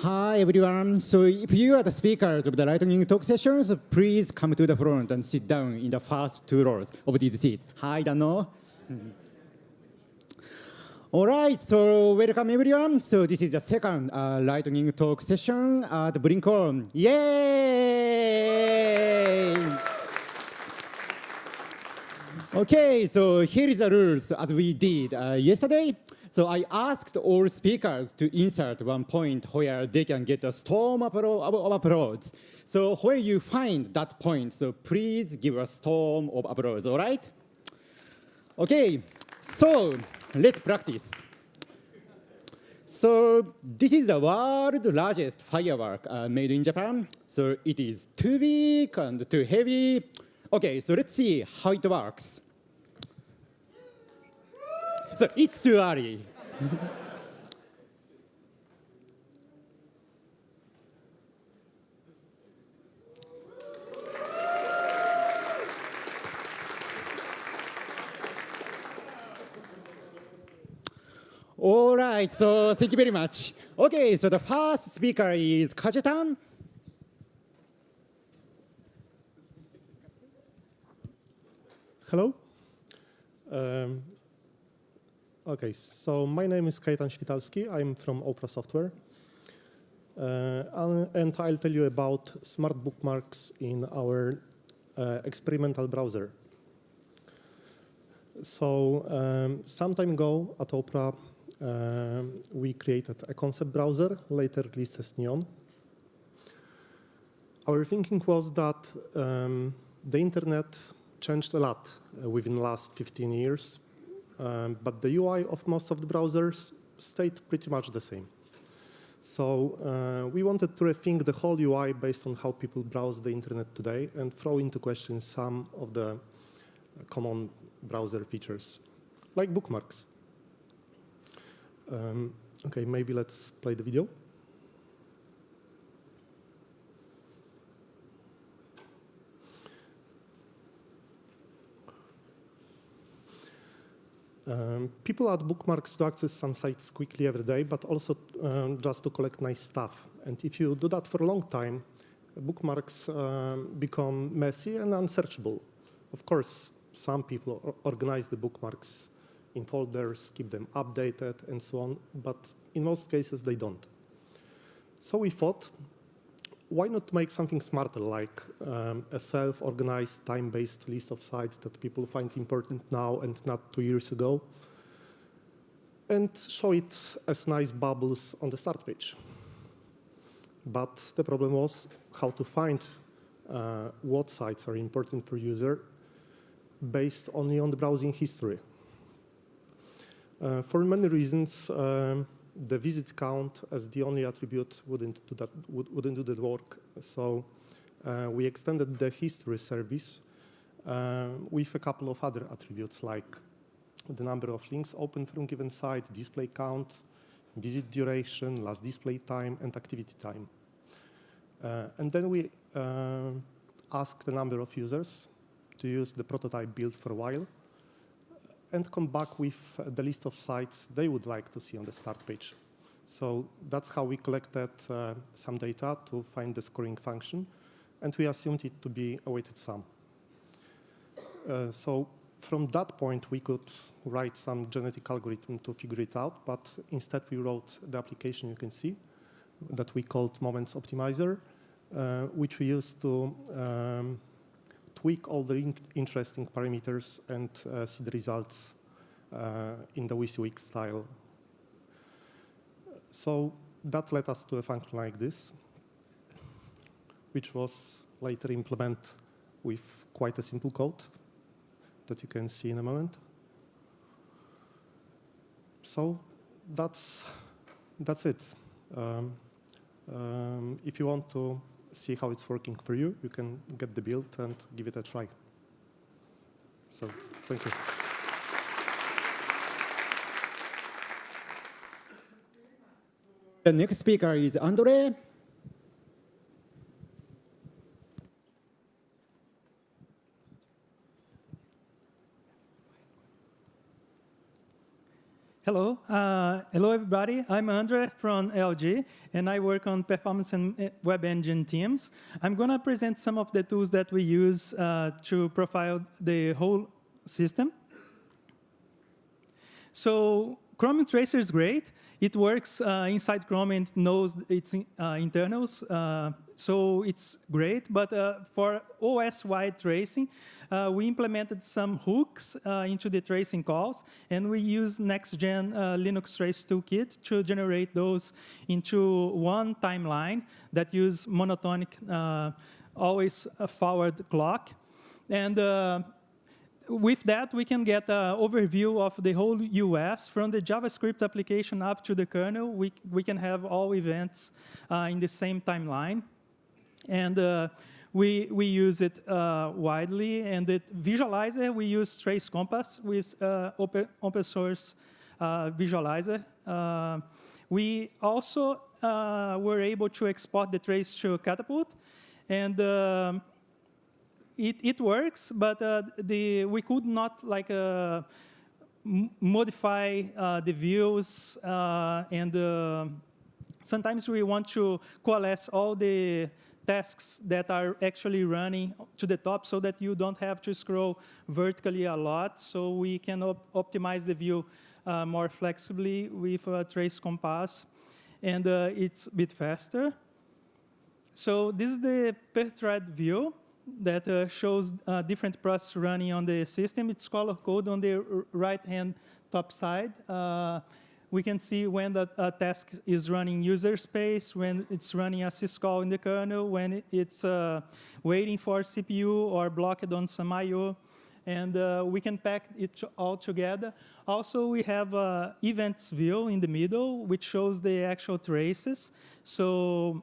Hi everyone. So if you are the speakers of the lightning talk sessions, please come to the front and sit down in the first two rows of these seats. Hi, Dano. All right, so welcome everyone. So this is the second lightning talk session at BlinkOn. Yay! Okay, so here is the rules as we did yesterday. So I asked all speakers to insert one point where they can get a storm of applause. So where you find that point, so please give a storm of applause, all right? Okay, so let's practice. So this is the world's largest firework made in Japan. So it is too big and too heavy. Okay, so let's see how it works. So it's too early. All right, so thank you very much. Okay, so the first speaker is Kajetan. Hello. Okay, so my name is Kajetan Świtalski. I'm from Opera Software. And I'll tell you about smart bookmarks in our experimental browser. So some time ago at Opera, we created a concept browser, later released as Neon. Our thinking was that the internet changed a lot within the last 15 years, but the UI of most of the browsers stayed pretty much the same. So we wanted to rethink the whole UI based on how people browse the internet today and throw into question some of the common browser features, like bookmarks. Okay, maybe let's play the video. People add bookmarks to access some sites quickly every day, but also just to collect nice stuff. And if you do that for a long time, bookmarks become messy and unsearchable. Of course, some people organize the bookmarks in folders, keep them updated, and so on, but in most cases, they don't. So we thought, why not make something smarter, like a self-organized, time-based list of sites that people find important now and not 2 years ago, and show it as nice bubbles on the start page. But the problem was how to find what sites are important for user based only on the browsing history. For many reasons, the visit count as the only attribute wouldn't do that work. So we extended the history service with a couple of other attributes, like the number of links open from given site, display count, visit duration, last display time, and activity time. And then we asked the number of users to use the prototype build for a while and come back with the list of sites they would like to see on the start page. So that's how we collected some data to find the scoring function, and we assumed it to be a weighted sum. So from that point, we could write some genetic algorithm to figure it out, but instead we wrote the application you can see that we called Moments Optimizer, which we used to tweak all the interesting parameters and see the results in the WYSIWYG style. So that led us to a function like this, which was later implemented with quite a simple code that you can see in a moment. So that's it. If you want to see how it's working for you, you can get the build and give it a try. So, thank you. The next speaker is Andre. Hello. Hello, everybody. I'm Andre from LG, and I work on performance and web engine teams. I'm going to present some of the tools that we use to profile the whole system. So Chromium Tracer is great. It works inside Chromium and knows its internals, so it's great. But for OS-wide tracing, we implemented some hooks into the tracing calls, and we use next-gen Linux Trace Toolkit to generate those into one timeline that use monotonic, always forward clock. And with that, we can get an overview of the whole US from the JavaScript application up to the kernel. We can have all events in the same timeline. And we use it widely. And the visualizer, we use Trace Compass with open source visualizer. We also were able to export the trace to Catapult. And it works, but we could not modify the views, and sometimes we want to coalesce all the tasks that are actually running to the top so that you don't have to scroll vertically a lot, so we can optimize the view more flexibly with Trace Compass, and it's a bit faster. So this is the per thread view that shows different processes running on the system. It's color code on the right-hand top side. We can see when the task is running user space, when it's running a syscall in the kernel, when it's waiting for CPU or blocked on some I/O. And we can pack it all together. Also, we have events view in the middle, which shows the actual traces. So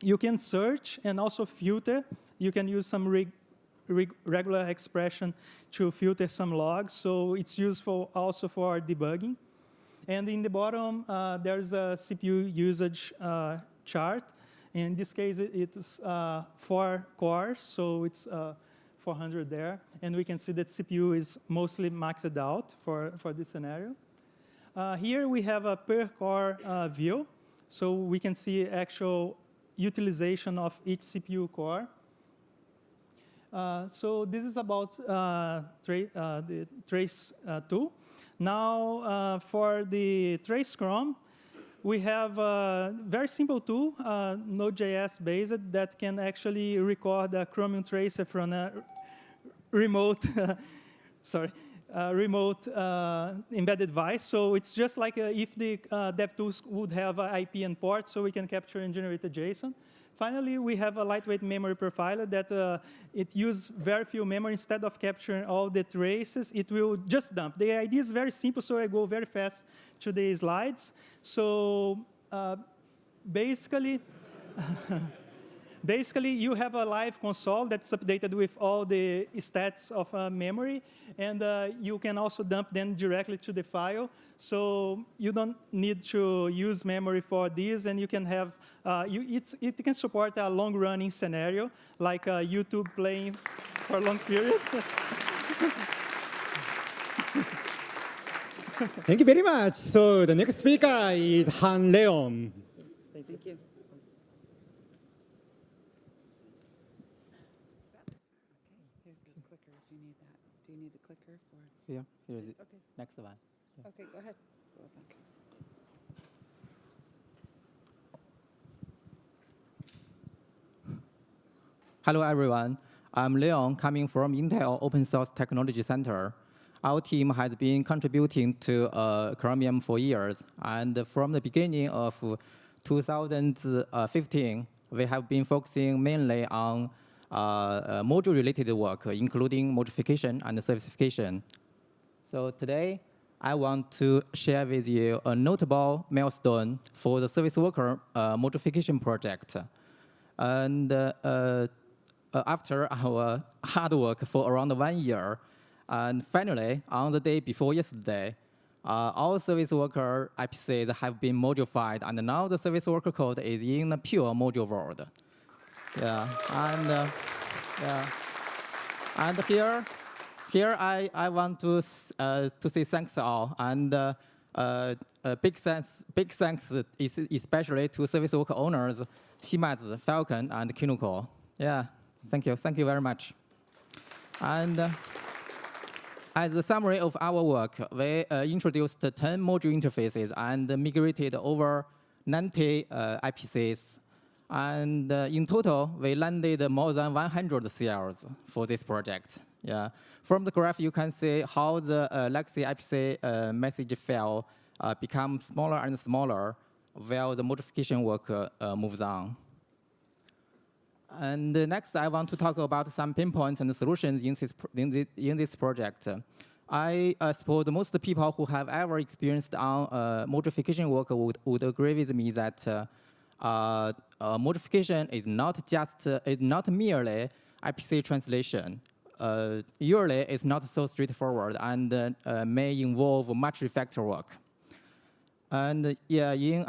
you can search and also filter. You can use some regular expression to filter some logs, so it's useful also for debugging. And in the bottom, there's a CPU usage chart. In this case, it's 4 cores, so it's 400 there. And we can see that CPU is mostly maxed out for this scenario. Here we have a per core view, so we can see actual utilization of each CPU core. So this is about the trace tool. Now, for the trace Chrome, we have a very simple tool, Node.js based, that can actually record a Chromium tracer from a remote, remote embedded device. So it's just like if the DevTools would have an IP and port, so we can capture and generate a JSON. Finally, we have a lightweight memory profiler that it uses very few memory. Instead of capturing all the traces, it will just dump. The idea is very simple, so I go very fast to the slides. So basically, basically, you have a live console that's updated with all the stats of memory, and you can also dump them directly to the file. So you don't need to use memory for this, and you can have, it can support a long-running scenario, like YouTube playing for a long period. Thank you very much. So the next speaker is Han Leon. Thank you. Here's the clicker if you need that. Do you need the clicker for? Yeah, here's it. Okay. Next one. Okay, go ahead. Go back. Hello, everyone. I'm Leon, coming from Intel Open Source Technology Center. Our team has been contributing to Chromium for years, and from the beginning of 2015, we have been focusing mainly on module-related work, including modification and certification. So today, I want to share with you a notable milestone for the service worker modification project. And after our hard work for around 1 year, and finally, on the day before yesterday, all service worker IPCs have been modified, and now the service worker code is in the pure module world. Yeah, and and here I want to say thanks all, and Big thanks especially to service worker owners, Shimazu, Falcon, and Kinuko. Yeah, thank you very much. And as a summary of our work, we introduced 10 module interfaces and migrated over 90 IPCs. And in total, we landed more than 100 CLs for this project. Yeah. From the graph, you can see how the legacy IPC message file becomes smaller and smaller while the modification work moves on. And next, I want to talk about some pinpoints and solutions in this project. I suppose most people who have ever experienced modification work would agree with me that modification is not merely IPC translation. Usually, it's not so straightforward and may involve much refactor work. And yeah, in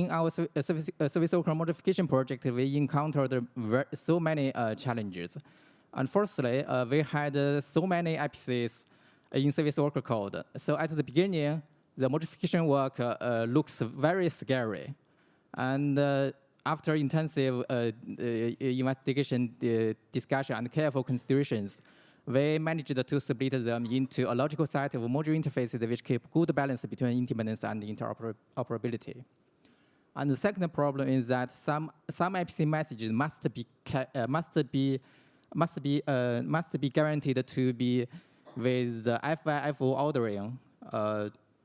our service worker modification project, we encountered so many challenges. And firstly, we had so many IPCs in service worker code. So at the beginning, the modification work looks very scary. And after intensive investigation, discussion, and careful considerations, we managed to split them into a logical set of module interfaces which keep good balance between independence and interoperability. And the second problem is that some IPC messages must be guaranteed to be with the FIFO ordering.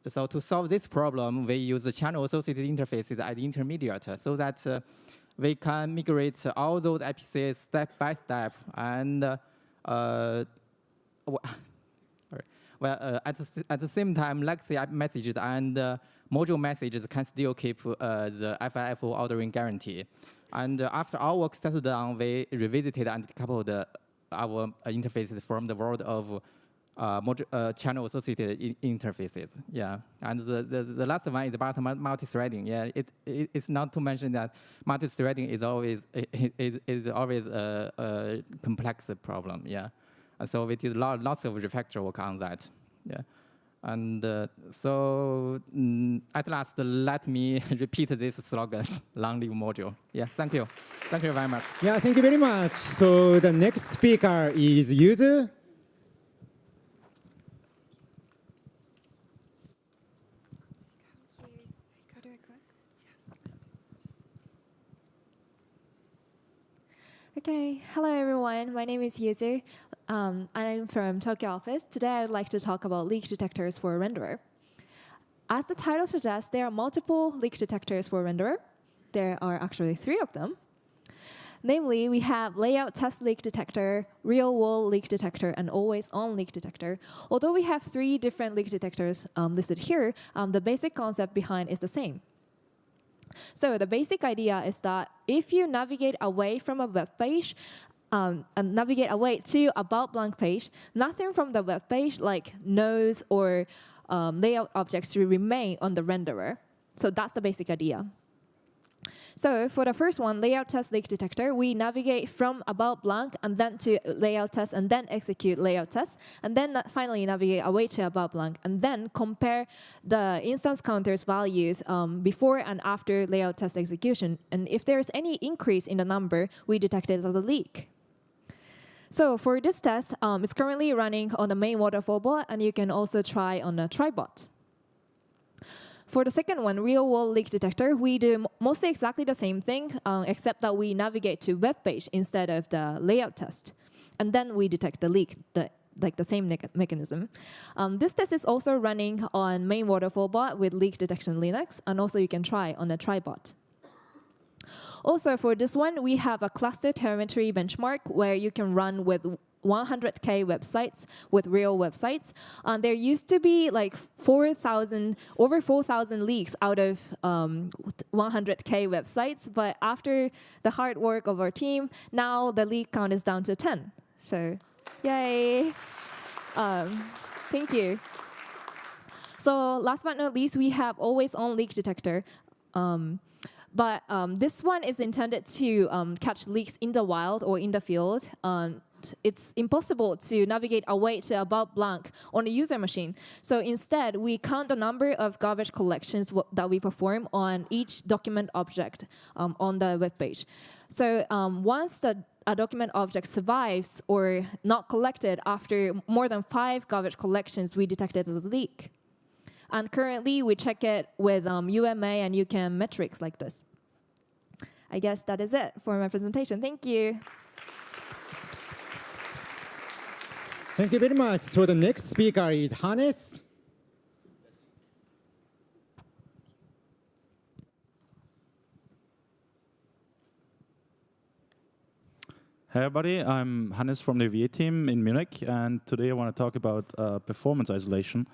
So to solve this problem, we use the channel-associated interfaces as intermediate so that we can migrate all those IPCs step by step and at the same time, legacy messages and module messages can still keep the FIFO ordering guarantee. And after our work settled down, we revisited and decoupled our interfaces from the world of channel-associated interfaces. Yeah, and the last one is about multi-threading. Yeah, it's not to mention that multi-threading is always a complex problem. Yeah, and so we did lots of refactor work on that. Yeah, and so at last, let me repeat this slogan: "Long live module." Yeah, thank you very much. Yeah, thank you very much. So the next speaker is Yuzu. Okay, hello everyone. My name is Yuzu. I'm from Tokyo office. Today I would like to talk about leak detectors for a renderer. As the title suggests, there are multiple leak detectors for a renderer. There are actually 3 of them. Namely, we have layout test leak detector, real world leak detector, and always on leak detector. Although we have 3 different leak detectors listed here, the basic concept behind is the same. So the basic idea is that if you navigate away from a web page and navigate away to about blank page, nothing from the web page like nodes or layout objects will remain on the renderer. So that's the basic idea. So for the first one, layout test leak detector, we navigate from about blank and then to layout test and then execute layout test, and then finally navigate away to about blank and then compare the instance counters values before and after layout test execution. And if there's any increase in the number, we detect it as a leak. So for this test, it's currently running on the main waterfall bot, and you can also try on a tribot. For the second one, real-world leak detector, we do mostly exactly the same thing, except that we navigate to web page instead of the layout test. And then we detect the leak, like the same mechanism. This test is also running on main waterfall bot with leak detection Linux, and also you can try on a tribot. Also, for this one, we have a cluster telemetry benchmark where you can run with 100K websites with real websites. There used to be like over 4,000 leaks out of 100K websites, but after the hard work of our team, now the leak count is down to 10. So, yay! Thank you. So last but not least, we have always on leak detector. But this one is intended to catch leaks in the wild or in the field. it's impossible to navigate away to about blank on a user machine. So instead, we count the number of garbage collections that we perform on each document object on the web page. So once a document object survives or not collected after more than 5 garbage collections, we detect it as a leak. And currently, we check it with UMA and UCAM metrics like this. I guess that is it for my presentation. Thank you. Thank you very much. So the next speaker is Hannes. Hey everybody, I'm Hannes from the VA team in Munich, and today I want to talk about performance isolation.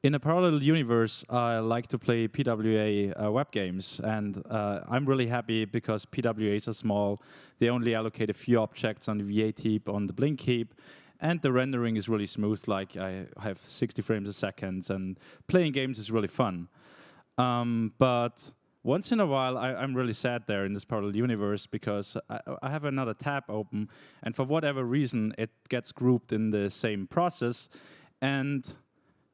In a parallel universe, I like to play PWA web games, and I'm really happy because PWAs are small. They only allocate a few objects on the V8 heap, on the Blink heap, and the rendering is really smooth, like I have 60 frames a second, and playing games is really fun. But once in a while, I'm really sad there in this parallel universe because I have another tab open, and for whatever reason, it gets grouped in the same process. And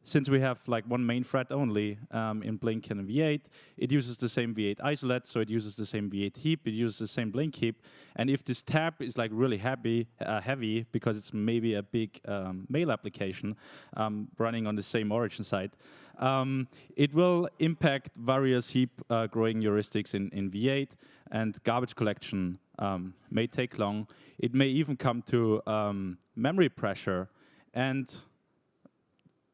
since we have like one main thread only in Blink and V8, it uses the same V8 isolate, so it uses the same V8 heap, it uses the same Blink heap. And if this tab is like really heavy because it's maybe a big mail application running on the same origin site, it will impact various heap growing heuristics in V8, and garbage collection may take long. It may even come to memory pressure, and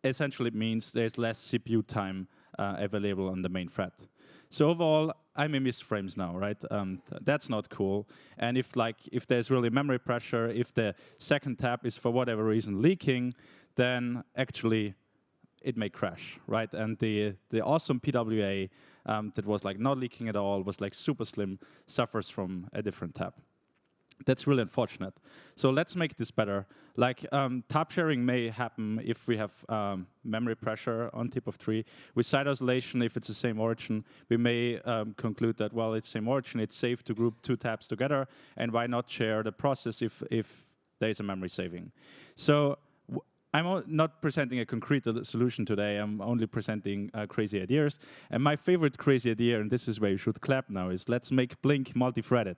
essentially it means there's less CPU time available on the main thread. So overall, I may miss frames now, right? That's not cool. And if there's really memory pressure, if the second tab is for whatever reason leaking, then actually it may crash, right? And the awesome PWA that was like not leaking at all, was like super slim, suffers from a different tab. That's really unfortunate. So let's make this better. Like tab sharing may happen if we have memory pressure on tip of tree. With site isolation, if it's the same origin, we may conclude that, well, it's same origin, it's safe to group 2 tabs together, and why not share the process if there's a memory saving? So I'm not presenting a concrete solution today. I'm only presenting crazy ideas. And my favorite crazy idea, and this is where you should clap now, is let's make Blink multi-threaded.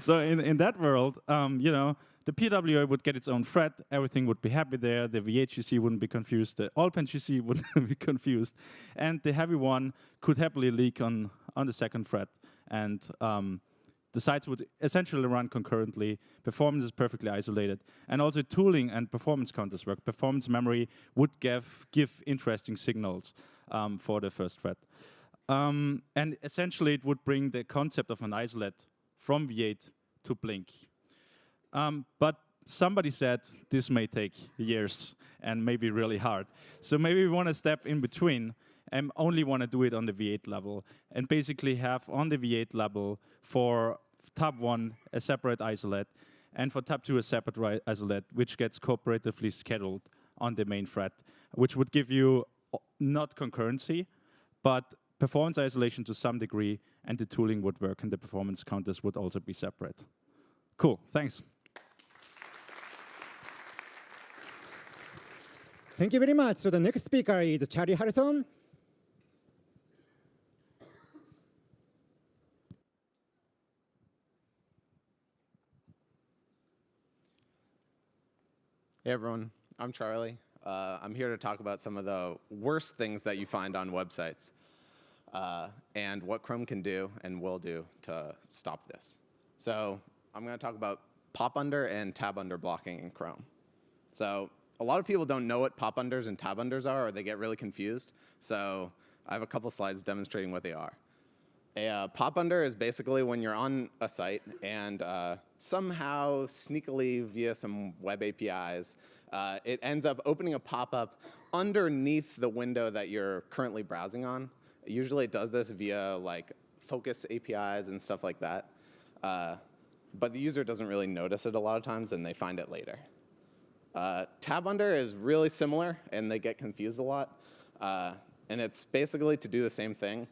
So in that world, you know, the PWA would get its own thread, everything would be happy there, the VHGC wouldn't be confused, the all-pen GC wouldn't be confused, and the heavy one could happily leak on the second thread, and the sites would essentially run concurrently, performance is perfectly isolated, and also tooling and performance counters work. Performance memory would give interesting signals for the first thread. And essentially it would bring the concept of an isolate from V8 to Blink. But somebody said this may take years and may be really hard. So maybe we want to step in between and only want to do it on the V8 level and basically have on the V8 level for tab 1 a separate isolate and for tab 2 a separate isolate, which gets cooperatively scheduled on the main thread, which would give you not concurrency, but performance isolation to some degree, and the tooling would work, and the performance counters would also be separate. Cool, thanks. Thank you very much. So the next speaker is Charlie Harrison. Hey everyone, I'm Charlie. I'm here to talk about some of the worst things that you find on websites and what Chrome can do and will do to stop this. So I'm going to talk about pop under and tab under blocking in Chrome. So a lot of people don't know what pop unders and tab unders are, or they get really confused. So I have a couple slides demonstrating what they are. A pop under is basically when you're on a site and somehow sneakily via some web APIs, it ends up opening a pop-up underneath the window that you're currently browsing on. Usually it does this via like focus APIs and stuff like that. But the user doesn't really notice it a lot of times, and they find it later. Tab under is really similar, and they get confused a lot. And it's basically to do the same thing.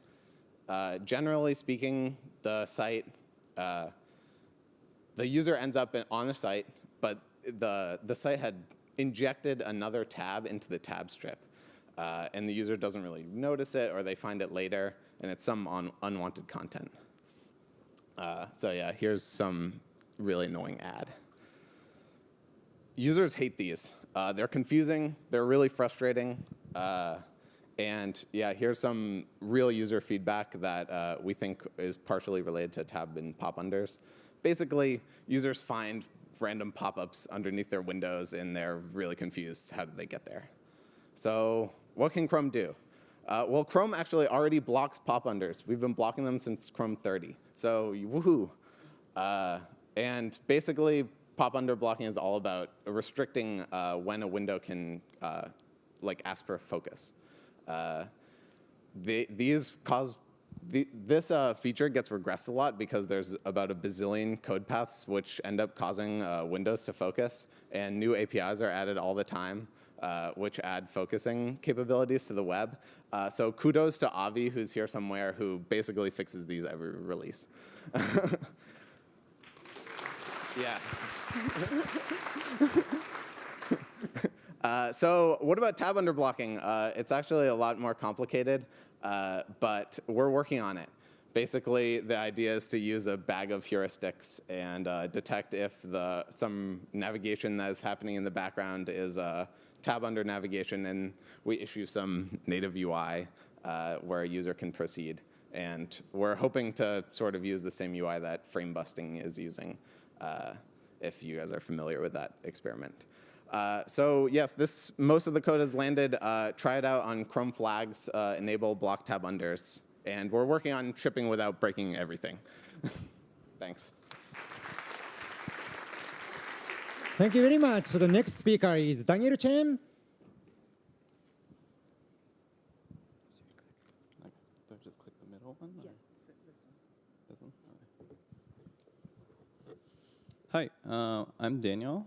Generally speaking, the site the user ends up on the site, but the site had injected another tab into the tab strip. And the user doesn't really notice it, or they find it later, and it's some unwanted content. So yeah, here's some really annoying ad. Users hate these. They're confusing. They're really frustrating. And yeah, here's some real user feedback that we think is partially related to tab and pop-unders. Basically, users find random pop-ups underneath their windows, and they're really confused. How did they get there? So what can Chrome do? Well, Chrome actually already blocks pop-unders. We've been blocking them since Chrome 30. So woohoo. And basically, pop-under blocking is all about restricting when a window can ask for a focus. This feature gets regressed a lot because there's about a bazillion code paths which end up causing windows to focus, and new APIs are added all the time, which add focusing capabilities to the web. So kudos to Avi, who's here somewhere, who basically fixes these every release. Yeah. So what about tab under blocking? It's actually a lot more complicated, but we're working on it. Basically, the idea is to use a bag of heuristics and detect if some navigation that is happening in the background is tab under navigation, and we issue some native UI where a user can proceed. And we're hoping to sort of use the same UI that frame busting is using, if you guys are familiar with that experiment. So yes, most of the code has landed. Try it out on Chrome flags, enable block tab unders. And we're working on shipping without breaking everything. Thanks. Thank you very much. So the next speaker is Daniel Cheng. Do I just click the middle one? Yeah, this one. This one? Hi, I'm Daniel.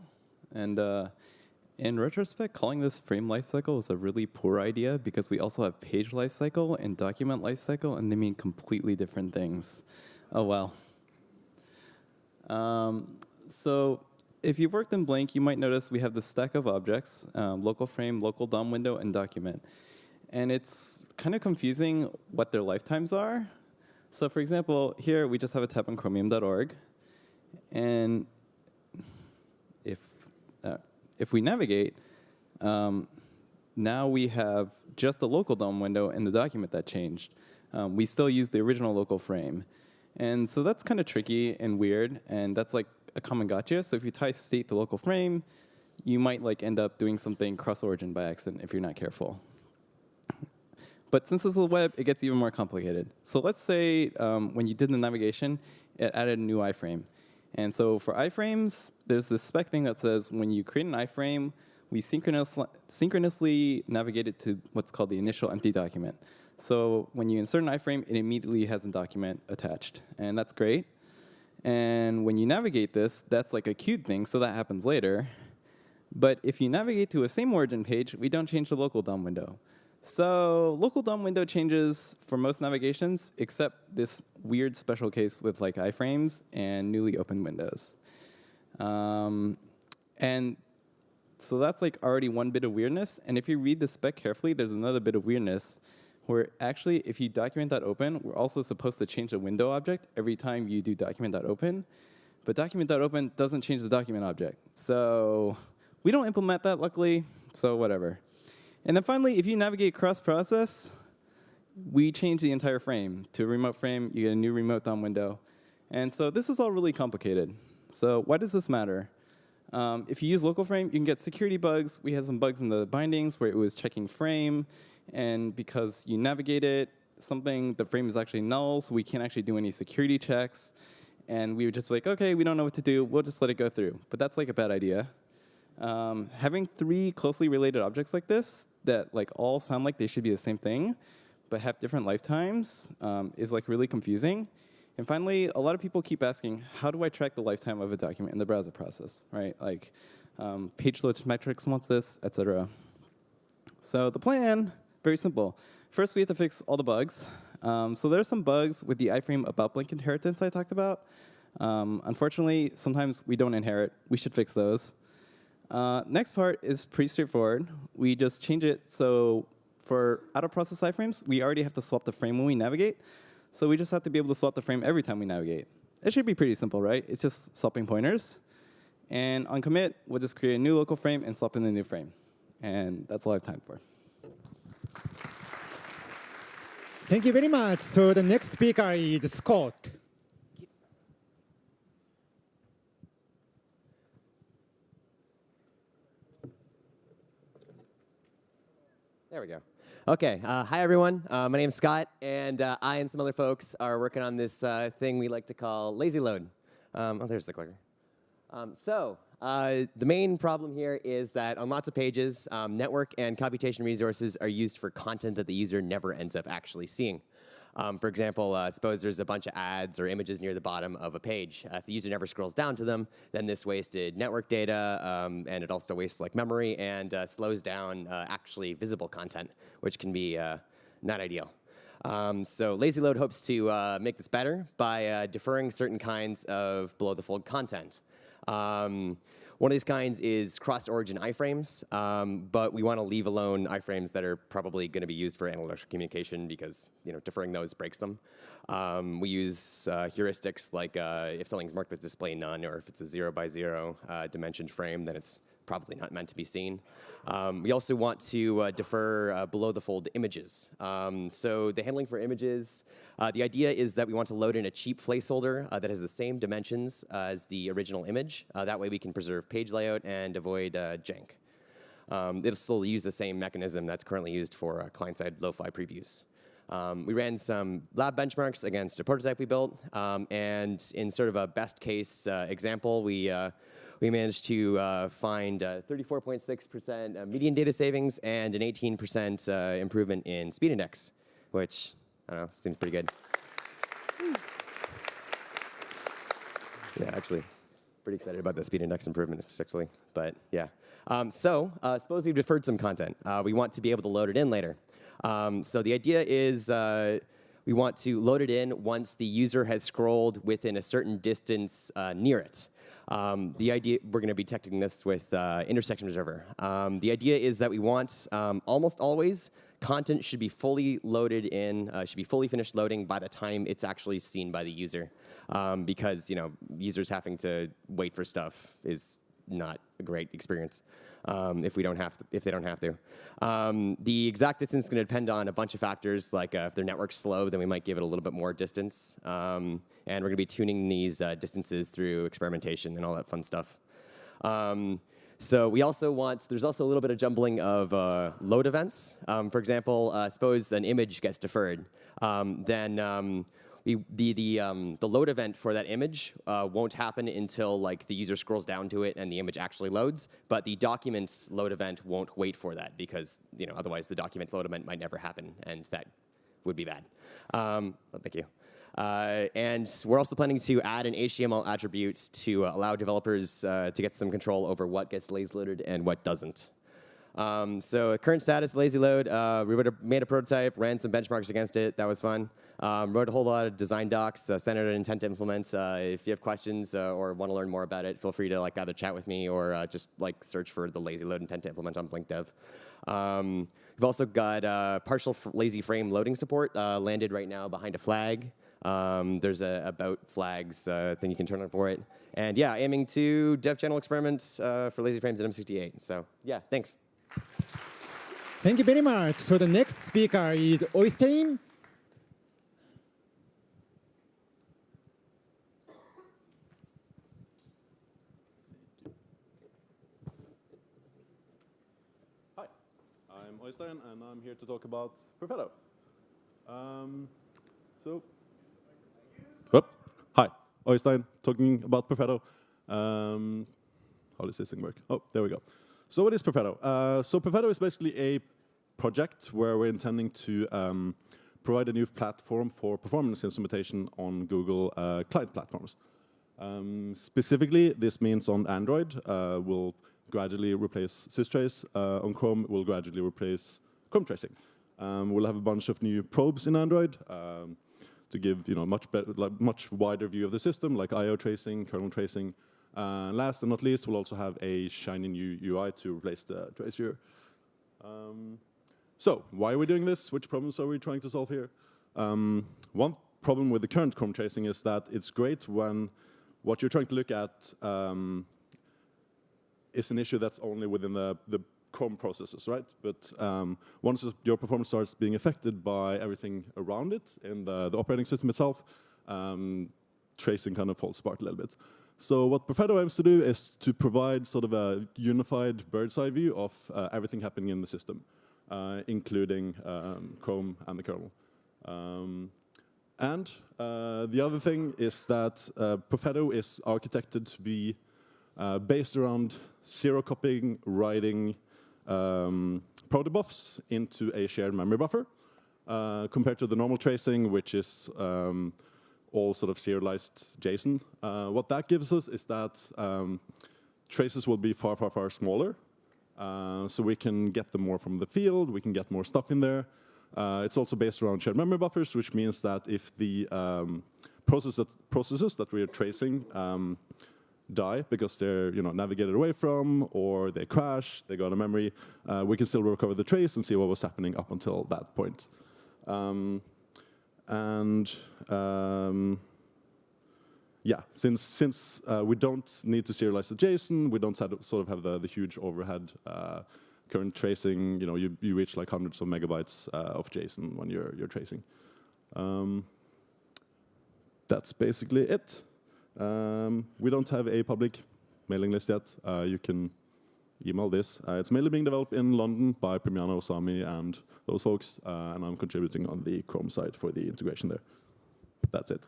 And in retrospect, calling this frame lifecycle was a really poor idea because we also have page lifecycle and document lifecycle, and they mean completely different things. Oh, well. So if you've worked in Blink, you might notice we have this stack of objects, local frame, local DOM window, and document. And it's kind of confusing what their lifetimes are. So for example, here we just have a tab on chromium.org. And if we navigate, now we have just the local DOM window and the document that changed. We still use the original local frame. And so that's kind of tricky and weird, and that's like a common gotcha. So if you tie state to local frame, you might end up doing something cross-origin by accident if you're not careful. But since this is a web, it gets even more complicated. So let's say when you did the navigation, it added a new iframe. And so for iframes, there's this spec thing that says when you create an iframe, we synchronously navigate it to what's called the initial empty document. So when you insert an iframe, it immediately has a document attached. And that's great. And when you navigate this, that's like a queued thing, so that happens later. But if you navigate to a same origin page, we don't change the local DOM window. So local DOM window changes for most navigations, except this weird special case with iframes and newly opened windows. And so that's already one bit of weirdness. And if you read the spec carefully, there's another bit of weirdness where actually if you document.open, we're also supposed to change the window object every time you do document.open. But document.open doesn't change the document object. So we don't implement that, luckily, so whatever. And then finally, if you navigate cross-process, we change the entire frame to a remote frame. You get a new remote DOM window. And so this is all really complicated. So why does this matter? If you use local frame, you can get security bugs. We had some bugs in the bindings where it was checking frame. And because you navigate it, the frame is actually null, so we can't actually do any security checks. And we would just be like, OK, we don't know what to do. We'll just let it go through. But that's a bad idea. Having 3 closely related objects like this that all sound like they should be the same thing, but have different lifetimes is really confusing. And finally, a lot of people keep asking, how do I track the lifetime of a document in the browser process, right? Page load metrics wants this, et cetera. So the plan, very simple. First, we have to fix all the bugs. So there are some bugs with the iframe about Blink inheritance I talked about. Unfortunately, sometimes we don't inherit. We should fix those. Next part is pretty straightforward. We just change it so for out-of-process iframes, we already have to swap the frame when we navigate. So we just have to be able to swap the frame every time we navigate. It should be pretty simple, right? It's just swapping pointers. And on commit, we'll just create a new local frame and swap in the new frame. And that's all I have time for. Thank you very much. So the next speaker is Scott. There we go. Okay, hi everyone. My name's Scott, and I and some other folks are working on this thing we like to call LazyLoad. Oh, there's the clicker. The main problem here is that on lots of pages, network and computation resources are used for content that the user never ends up actually seeing. For example, suppose there's a bunch of ads or images near the bottom of a page. If the user never scrolls down to them, then this wasted network data, and it also wastes like memory and slows down actually visible content, which can be not ideal. So LazyLoad hopes to make this better by deferring certain kinds of below-the-fold content. One of these kinds is cross-origin iframes, but we want to leave alone iframes that are probably going to be used for analytical communication because deferring those breaks them. We use heuristics like if something's marked with display none or if it's a 0 by 0 dimensioned frame, then it's probably not meant to be seen. We also want to defer below-the-fold images. So the handling for images, the idea is that we want to load in a cheap placeholder that has the same dimensions as the original image. That way we can preserve page layout and avoid jank. It'll still use the same mechanism that's currently used for client-side lo-fi previews. We ran some lab benchmarks against a prototype we built, and in sort of a best-case example, we managed to find 34.6% median data savings and an 18% improvement in speed index, which, I don't know, seems pretty good. Yeah, actually, pretty excited about the speed index improvement, actually, but yeah. Suppose we've deferred some content. We want to be able to load it in later. So the idea is we want to load it in once the user has scrolled within a certain distance near it. The idea, we're going to be detecting this with intersection observer. The idea is that we want almost always content should be fully loaded in, should be fully finished loading by the time it's actually seen by the user. Because users having to wait for stuff is not a great experience if they don't have to. The exact distance is going to depend on a bunch of factors, like if their network's slow, then we might give it a little bit more distance. And we're going to be tuning these distances through experimentation and all that fun stuff. So we also want, there's also a little bit of jumbling of load events. For example, suppose an image gets deferred. Then the load event for that image won't happen until like the user scrolls down to it and the image actually loads. But the documents load event won't wait for that because otherwise the document load event might never happen, and that would be bad. Thank you. And we're also planning to add an HTML attribute to allow developers to get some control over what gets lazy-loaded and what doesn't. So current status, LazyLoad, we made a prototype, ran some benchmarks against it. That was fun. Wrote a whole lot of design docs, sent out an intent to implement. If you have questions or want to learn more about it, feel free to either chat with me or just search for the LazyLoad intent to implement on BlinkDev. We've also got partial lazy frame loading support landed right now behind a flag. There's a about flags thing you can turn on for it. And yeah, aiming to dev channel experiments for lazy frames at M68. So yeah, thanks. Thank you very much. So the next speaker is Oystein. Hi, I'm Oystein, and I'm here to talk about Perfetto. Hi, Oystein, talking about Perfetto. How does this thing work? Oh, there we go. So what is Perfetto? So Perfetto is basically a project where we're intending to provide a new platform for performance instrumentation on Google client platforms. Specifically, this means on Android, we'll gradually replace systrace. On Chrome, we'll gradually replace Chrome tracing. We'll have a bunch of new probes in Android. to give much wider view of the system, like I/O tracing, kernel tracing. Last and not least, we'll also have a shiny new UI to replace the trace viewer. So why are we doing this? Which problems are we trying to solve here? One problem with the current Chrome tracing is that it's great when what you're trying to look at is an issue that's only within the Chrome processes, right? But once your performance starts being affected by everything around it in the operating system itself, tracing kind of falls apart a little bit. So what Perfetto aims to do is to provide sort of a unified bird's eye view of everything happening in the system, including Chrome and the kernel. And the other thing is that Perfetto is architected to be based around zero copying, writing protobufs into a shared memory buffer, compared to the normal tracing, which is all sort of serialized JSON. What that gives us is that traces will be far, far, far smaller. So we can get them more from the field, we can get more stuff in there. It's also based around shared memory buffers, which means that if the processes that we are tracing die because they're navigated away from, or they crash, they go out of memory, we can still recover the trace and see what was happening up until that point. Yeah, since we don't need to serialize the JSON, we don't sort of have the huge overhead. Current tracing, you reach like hundreds of megabytes of JSON when you're tracing. That's basically it. We don't have a public mailing list yet. You can email this. It's mainly being developed in London by Premiano, Sami, and those folks, and I'm contributing on the Chrome side for the integration there. That's it.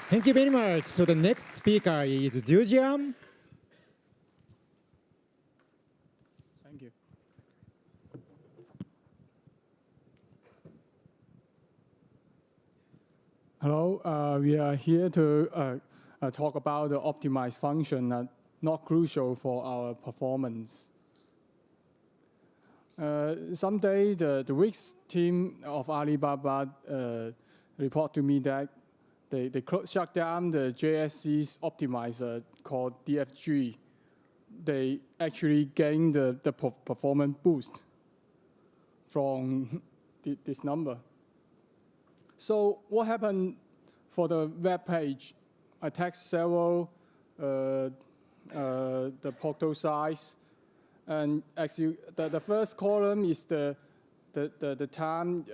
Thank you very much. So the next speaker is Zuojian. Thank you. Hello, we are here to talk about the optimized function, not crucial for our performance. Someday, the Wix team of Alibaba report to me that they shut down the JSC's optimizer called DFG. They actually gained the performance boost from this number. So what happened for the web page? I text several the portal size, and the first column is the time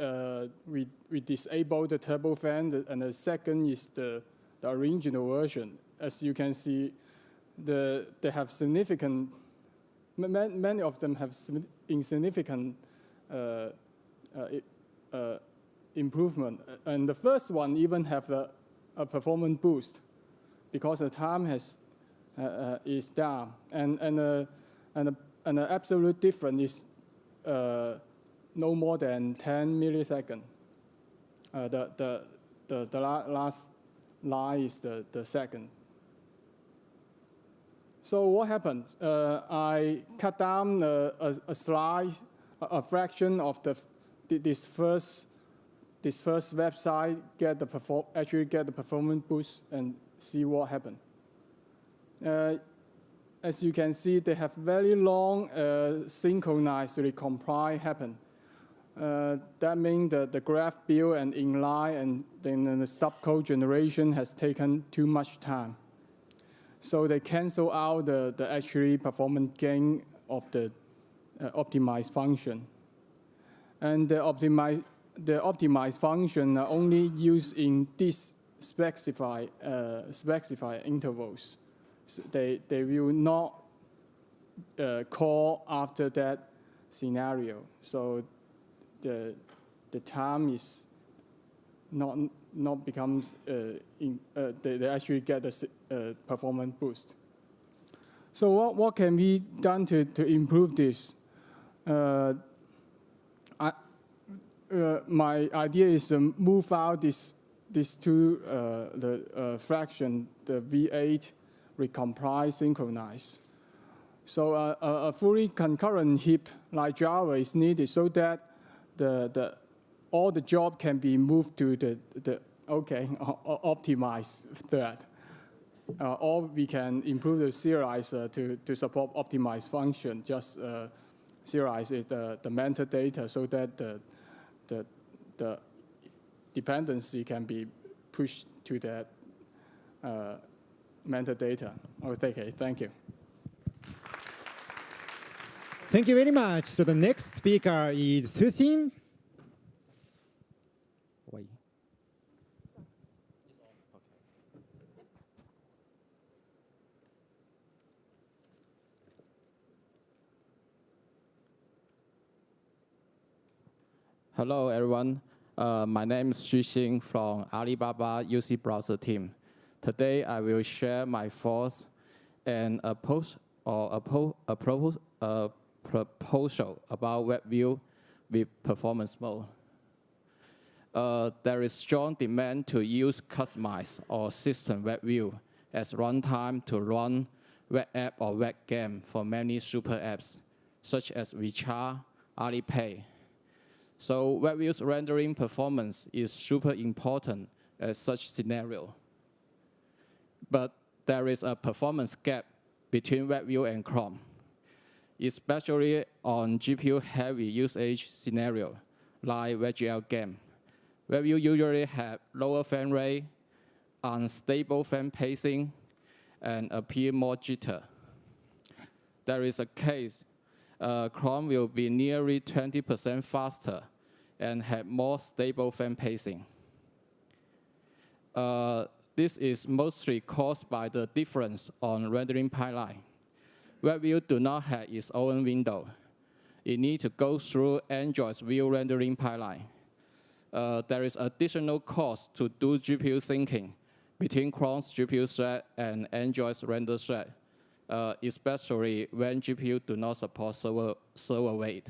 we disable the turbofan, and the second is the original version. As you can see, they have significant. Many of them have insignificant improvement, and the first one even have a performance boost because the time is down, and the absolute difference is no more than 10 milliseconds. The last line is the second. So what happened? I cut down a fraction of this first website actually get the performance boost and see what happened. As you can see, they have very long synchronized recompile happen. That means that the graph build and inline and then the stub code generation has taken too much time. So they cancel out the actually performance gain of the optimized function. And the optimized function are only used in these specified intervals. So they will not call after that scenario. So the time is not becomes they actually get the performance boost. So what can be done to improve this? My idea is to move out these two the fraction, the V8 recompile synchronize. So a fully concurrent heap like Java is needed so that the all the job can be moved to the optimized thread. Or we can improve the serializer to support optimized function. Just serialize the metadata so that the dependency can be pushed to that metadata. Okay, thank you. Thank you very much. So the next speaker is Susin. Hello, everyone. My name is XuXin Yi from Alibaba UC Browser team. Today, I will share my thoughts and a proposal about WebView with performance mode. There is strong demand to use customized or system WebView as runtime to run web app or web game for many super apps, such as WeChat, Alipay. So WebView's rendering performance is super important at such scenario. But there is a performance gap between WebView and Chrome, especially on GPU-heavy usage scenario, like WebGL game. WebView usually have lower frame rate, unstable frame pacing, and appear more jitter. There is a case Chrome will be nearly 20% faster and have more stable frame pacing. This is mostly caused by the difference on rendering pipeline. WebView do not have its own window. It needs to go through Android's view rendering pipeline. There is additional cost to do GPU syncing between Chrome's GPU thread and Android's render thread, especially when GPU do not support server wait.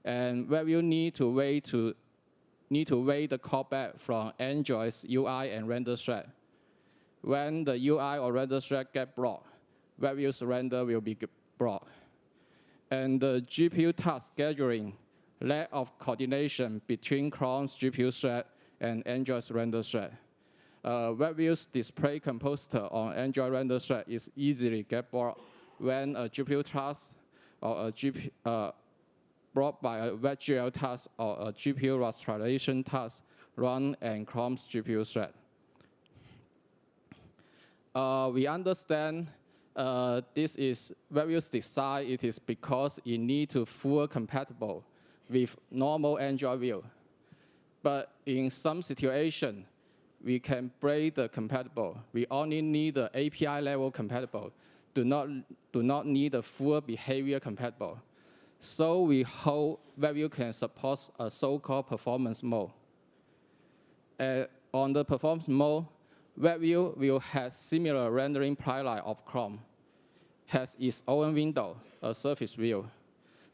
And WebView need to wait the callback from Android's UI and render thread. When the UI or render thread get blocked, WebView's render will be blocked. And the GPU task scheduling, lack of coordination between Chrome's GPU thread and Android's render thread. WebView's display composer on Android render thread is easily get blocked when a GPU task or a GPU brought by a WebGL task or a GPU rasterization task run and Chrome's GPU thread. We understand this is WebView's design. It is because it needs to full compatible with normal Android view. But in some situation, we can break the compatible. We only need the API level compatible. Do not need the full behavior compatible. So we hope WebView can support a so-called performance mode. On the performance mode, WebView will have similar rendering pipeline of Chrome, has its own window, a surface view.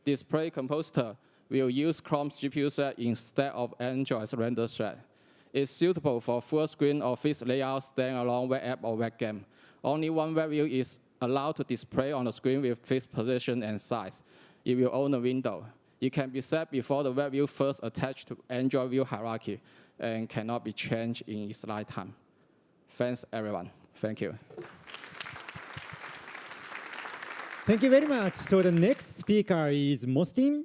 Display composer will use Chrome's GPU thread instead of Android's render thread. It's suitable for full screen or fixed layout standalone web app or web game. Only one WebView is allowed to display on the screen with fixed position and size. It will own a window. It can be set before the WebView first attached to Android view hierarchy and cannot be changed in its lifetime. Thanks, everyone. Thank you. Thank you very much. So the next speaker is Mostyn.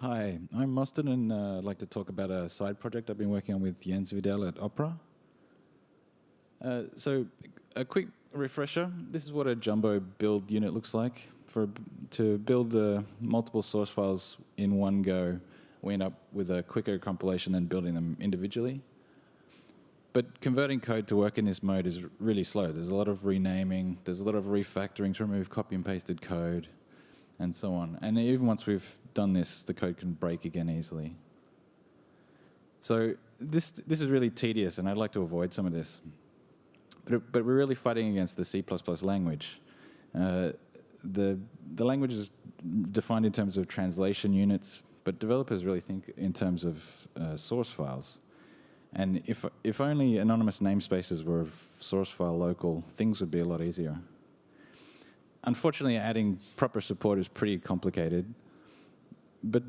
Hi, I'm Mostyn, and I'd like to talk about a side project I've been working on with Jens Vidal at Opera. So, a quick refresher. This is what a jumbo build unit looks like. To build the multiple source files in one go, we end up with a quicker compilation than building them individually. But converting code to work in this mode is really slow. There's a lot of renaming, there's a lot of refactoring to remove copy and pasted code, and so on. And even once we've done this, the code can break again easily. So this is really tedious, and I'd like to avoid some of this. But we're really fighting against the C++ language. The language is defined in terms of translation units, but developers really think in terms of source files. And if only anonymous namespaces were source file local, things would be a lot easier. Unfortunately, adding proper support is pretty complicated. But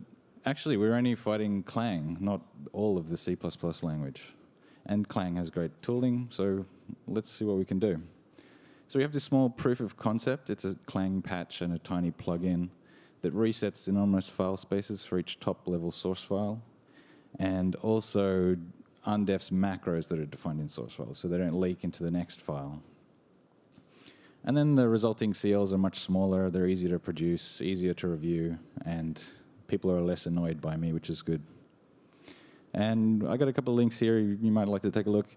actually, we're only fighting Clang, not all of the C++ language. And Clang has great tooling, so let's see what we can do. So we have this small proof of concept. It's a Clang patch and a tiny plugin that resets the anonymous file spaces for each top-level source file, and also undefs macros that are defined in source files, so they don't leak into the next file. And then the resulting CLs are much smaller, they're easier to produce, easier to review, and people are less annoyed by me, which is good. And I got a couple of links here you might like to take a look,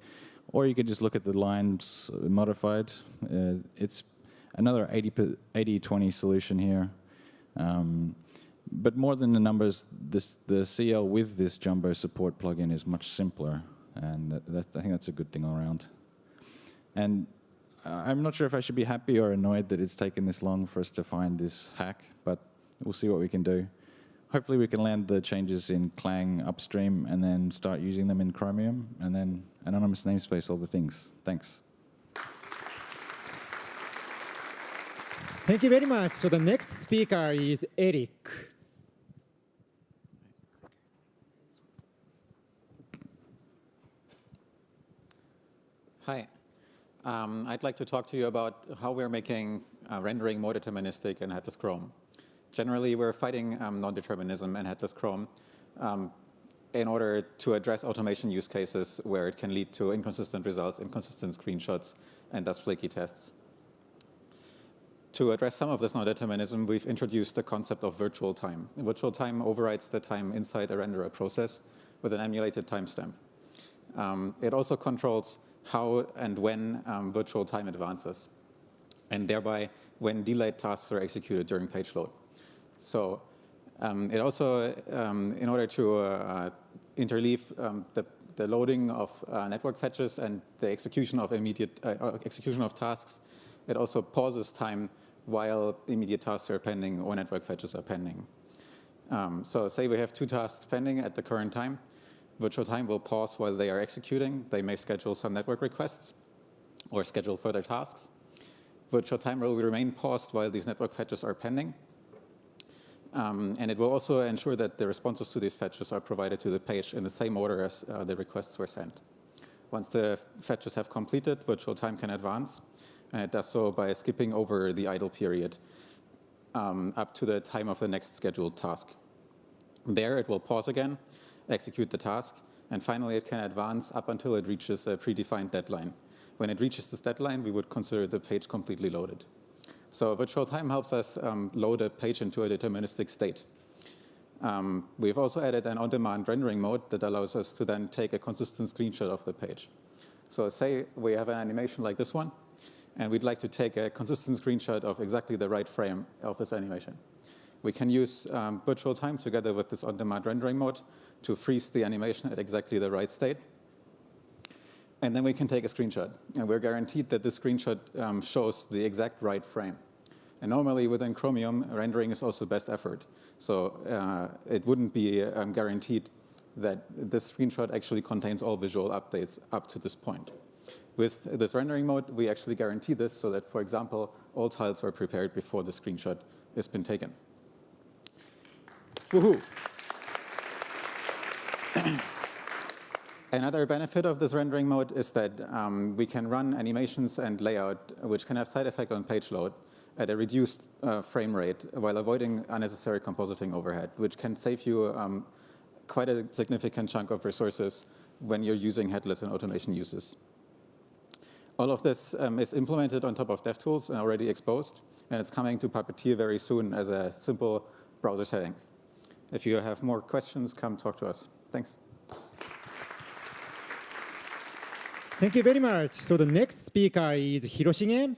or you could just look at the lines modified. It's another 80-20 solution here. But more than the numbers, the CL with this Jumbo support plugin is much simpler, and I think that's a good thing all around. And I'm not sure if I should be happy or annoyed that it's taken this long for us to find this hack, but we'll see what we can do. Hopefully we can land the changes in Clang upstream and then start using them in Chromium, and then anonymous namespace, all the things. Thanks. Thank you very much. So the next speaker is Eric. Hi. I'd like to talk to you about how we're making rendering more deterministic in Headless Chrome. Generally, we're fighting non-determinism in Headless Chrome in order to address automation use cases where it can lead to inconsistent results, inconsistent screenshots, and thus flaky tests. To address some of this non-determinism, we've introduced the concept of virtual time. Virtual time overrides the time inside a renderer process with an emulated timestamp. It also controls how and when virtual time advances, and thereby when delayed tasks are executed during page load. So it also, in order to interleave the loading of network fetches and the execution of execution of tasks, it also pauses time while immediate tasks are pending or network fetches are pending. So say we have 2 tasks pending at the current time. Virtual time will pause while they are executing. They may schedule some network requests or schedule further tasks. Virtual time will remain paused while these network fetches are pending. And it will also ensure that the responses to these fetches are provided to the page in the same order as the requests were sent. Once the fetches have completed, virtual time can advance, and it does so by skipping over the idle period up to the time of the next scheduled task. There, it will pause again, execute the task, and finally it can advance up until it reaches a predefined deadline. When it reaches this deadline, we would consider the page completely loaded. So virtual time helps us load a page into a deterministic state. We've also added an on-demand rendering mode that allows us to then take a consistent screenshot of the page. So say we have an animation like this one, and we'd like to take a consistent screenshot of exactly the right frame of this animation. We can use virtual time together with this on-demand rendering mode to freeze the animation at exactly the right state. And then we can take a screenshot. And we're guaranteed that this screenshot shows the exact right frame. And normally within Chromium, rendering is also best effort. So it wouldn't be guaranteed that this screenshot actually contains all visual updates up to this point. With this rendering mode, we actually guarantee this so that, for example, all tiles were prepared before the screenshot has been taken. Woohoo! Another benefit of this rendering mode is that we can run animations and layout which can have side effect on page load at a reduced frame rate while avoiding unnecessary compositing overhead, which can save you quite a significant chunk of resources when you're using headless and automation uses. All of this is implemented on top of DevTools and already exposed, and it's coming to Puppeteer very soon as a simple browser setting. If you have more questions, come talk to us. Thanks. Thank you very much. So the next speaker is Hiroshige.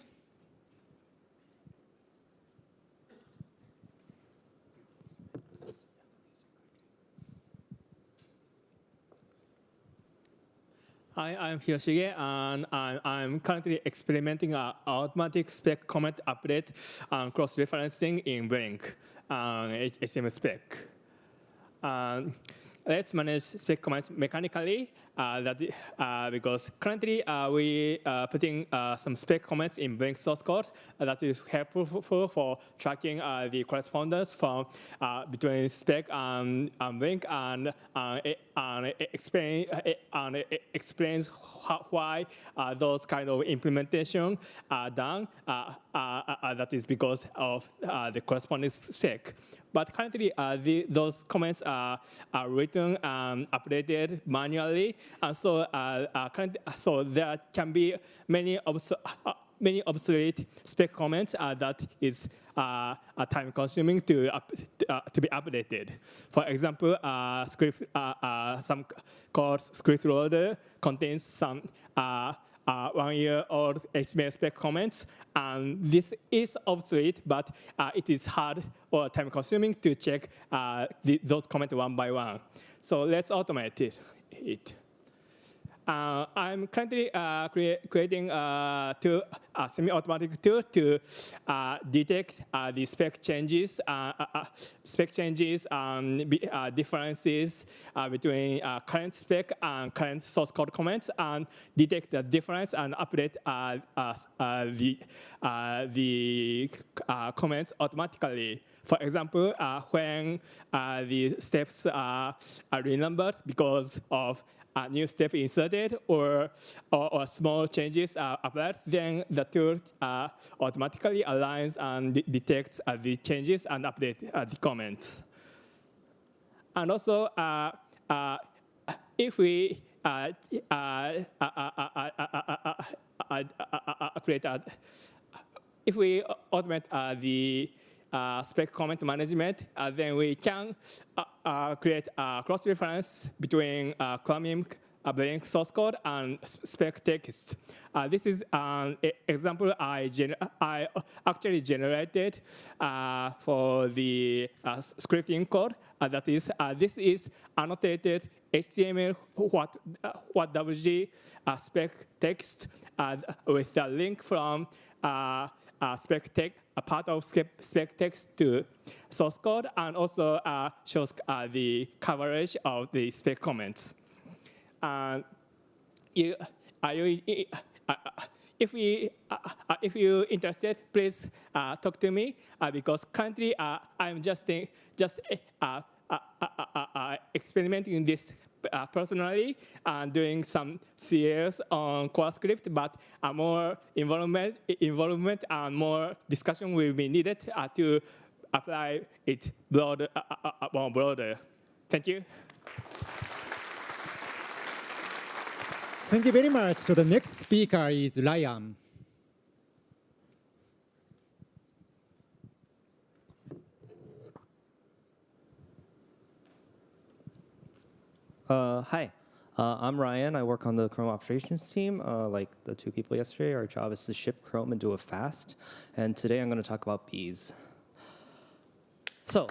Hi, I'm Hiroshige, and I'm currently experimenting an automatic spec comment update and cross-referencing in Blink and HTML spec. Let's manage spec comments mechanically because currently we putting some spec comments in Blink source code that is helpful for tracking the correspondence from between spec and Blink and explains why those kind of implementation are done. That is because of the corresponding spec. But currently, those comments are written and updated manually, and so so there can be many obsolete spec comments that is time-consuming to be updated. For example, some code script loader contains some 1-year-old HTML spec comments, and this is obsolete, but it is hard or time-consuming to check those comments one by one. So let's automate it. I'm currently creating a semi-automatic tool to detect the spec changes and differences between current spec and current source code comments, and detect the difference and update the comments automatically. For example, when the steps are renumbered because of a new step inserted or small changes are applied, then the tool automatically aligns and detects the changes and updates the comments. And also, if we automate the spec comment management, then we can create a cross-reference between Chromium Blink source code and spec text. This is an example I actually generated for the scripting code. That is, this is annotated HTML what WG spec text with a link from spec text, a part of spec text to source code, and also shows the coverage of the spec comments. If you're interested, please talk to me because currently I'm just experimenting this personally and doing some CS on core script, but more involvement and more discussion will be needed to apply it broader. Thank you. Thank you very much. So the next speaker is Ryan. Hi, I'm Ryan. I work on the Chrome operations team. Like the two people yesterday, our job is to ship Chrome and do it fast. And today I'm going to talk about bees. So,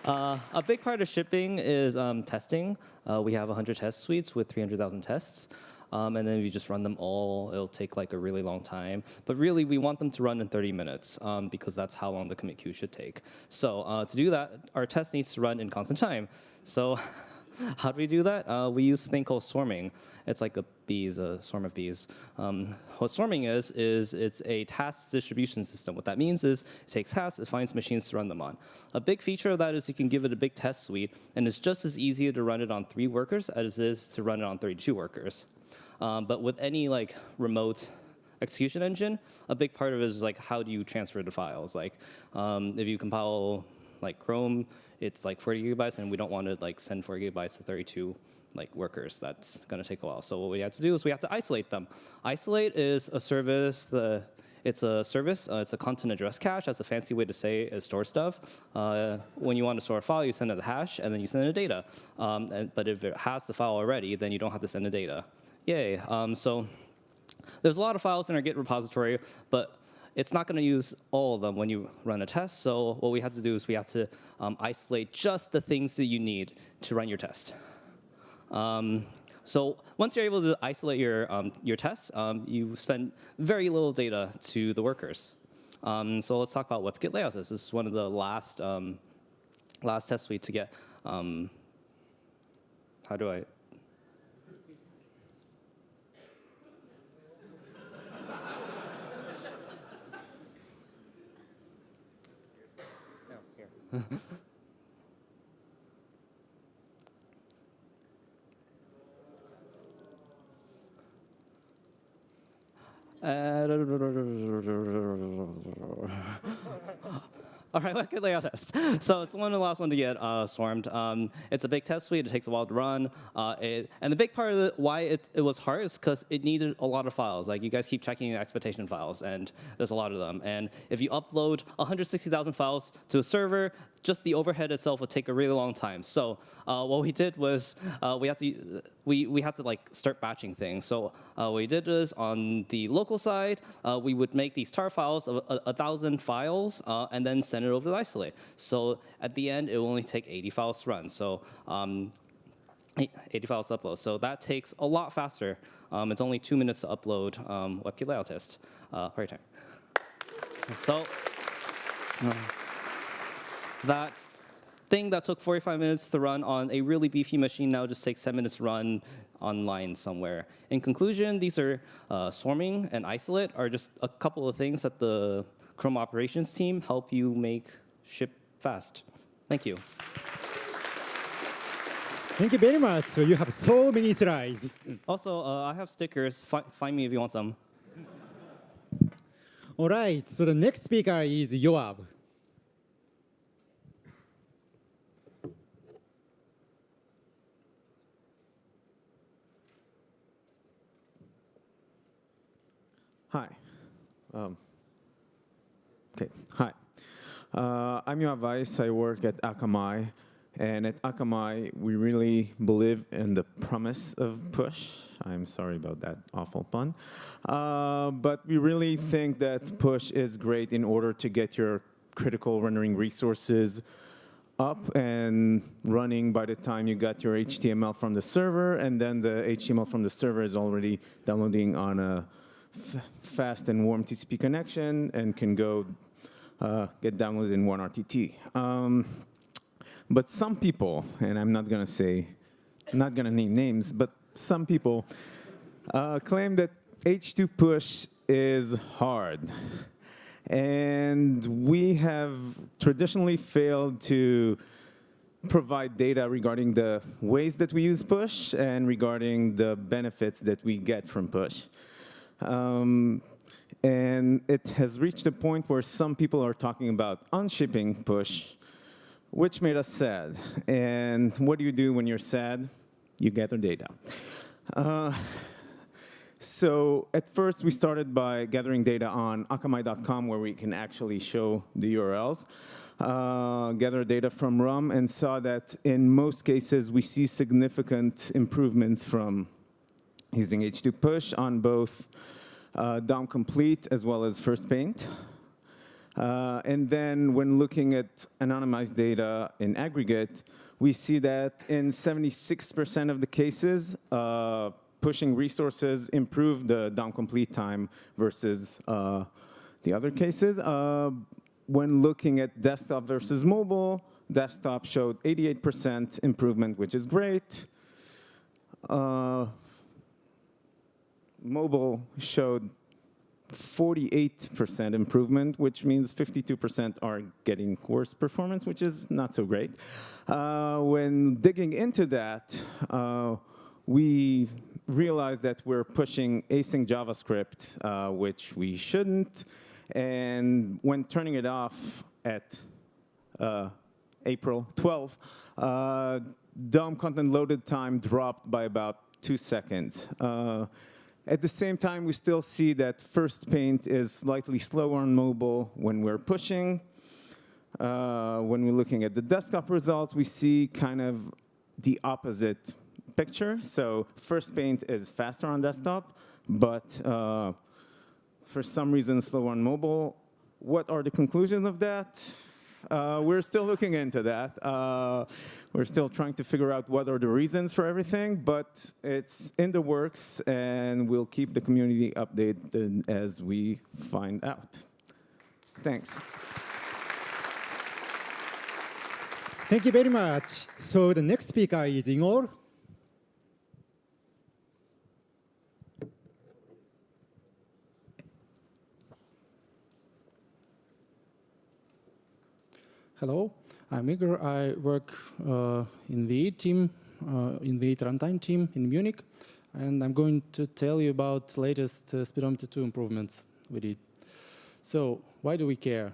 a big part of shipping is testing. We have 100 test suites with 300,000 tests. And then if you just run them all, it'll take like a really long time. But really, we want them to run in 30 minutes because that's how long the commit queue should take. So to do that, our test needs to run in constant time. So how do we do that? We use a thing called swarming. It's like a swarm of bees. What swarming is it's a task distribution system. What that means is it takes tasks, it finds machines to run them on. A big feature of that is you can give it a big test suite, and it's just as easy to run it on 3 workers as it is to run it on 32 workers. But with any like remote execution engine, a big part of it is like how do you transfer the files? Like if you compile like Chrome, it's like 40 gigabytes, and we don't want to like send 40 gigabytes to 32 like workers. That's going to take a while. So what we have to do is we have to isolate them. Isolate is a service. It's a service. It's a content address cache. That's a fancy way to say it stores stuff. When you want to store a file, you send it the hash, and then you send it the data. But if it has the file already, then you don't have to send the data. Yay. So there's a lot of files in our Git repository, but it's not going to use all of them when you run a test. So what we have to do is we have to isolate just the things that you need to run your test. So once you're able to isolate your tests, you spend very little data to the workers. So let's talk about WebKit layouts. This is one of the last test suite to get. How do I? All right, what could layout test? So it's one of the last one to get swarmed. It's a big test suite. It takes a while to run. And the big part of why it was hard is because it needed a lot of files. Like you guys keep checking your expectation files, and there's a lot of them. And if you upload 160,000 files to a server, just the overhead itself would take a really long time. So what we did was we had to like start batching things. So what we did was on the local side, we would make these tar files of 1,000 files and then send it over to isolate. So at the end, it will only take 80 files to run. So 80 files to upload. So that takes a lot faster. It's only 2 minutes to upload WebKit layout test. Party time. So that thing that took 45 minutes to run on a really beefy machine now just takes 7 minutes to run online somewhere. In conclusion, these are swarming and isolate are just a couple of things that the Chrome operations team help you make ship fast. Thank you. Thank you very much. So you have so many slides. Also, I have stickers. Find me if you want some. All right. So the next speaker is Yoav. Hi. Hi. I'm Yoav. I work at Akamai. And at Akamai, we really believe in the promise of push. I'm sorry about that awful pun. But we really think that push is great in order to get your critical rendering resources up and running by the time you got your HTML from the server. And then the HTML from the server is already downloading on a fast and warm TCP connection and can go get downloaded in one RTT. But some people, and I'm not going to name names, but some people claim that H2 push is hard. And we have traditionally failed to provide data regarding the ways that we use push and regarding the benefits that we get from push. And it has reached a point where some people are talking about unshipping push, which made us sad. And what do you do when you're sad? You gather data. So at first, we started by gathering data on akamai.com, where we can actually show the URLs, gather data from RUM, and saw that in most cases, we see significant improvements from using H2 push on both DOM complete as well as first paint. And then when looking at anonymized data in aggregate, we see that in 76% of the cases, pushing resources improve the DOM complete time versus the other cases. When looking at desktop versus mobile, desktop showed 88% improvement, which is great. Mobile showed 48% improvement, which means 52% are getting worse performance, which is not so great. When digging into that, we realized that we're pushing async JavaScript, which we shouldn't. And when turning it off at April 12th, DOM content loaded time dropped by about 2 seconds. At the same time, we still see that first paint is slightly slower on mobile when we're pushing. When we're looking at the desktop results, we see kind of the opposite picture. So first paint is faster on desktop, but for some reason slower on mobile. What are the conclusions of that? We're still looking into that. We're still trying to figure out what are the reasons for everything, but it's in the works, and we'll keep the community updated as we find out. Thanks. Thank you very much. So the next speaker is Ingor. Hello, I'm Igor. I work in the team, in the runtime team in Munich, and I'm going to tell you about latest Speedometer 2 improvements we did. So, why do we care?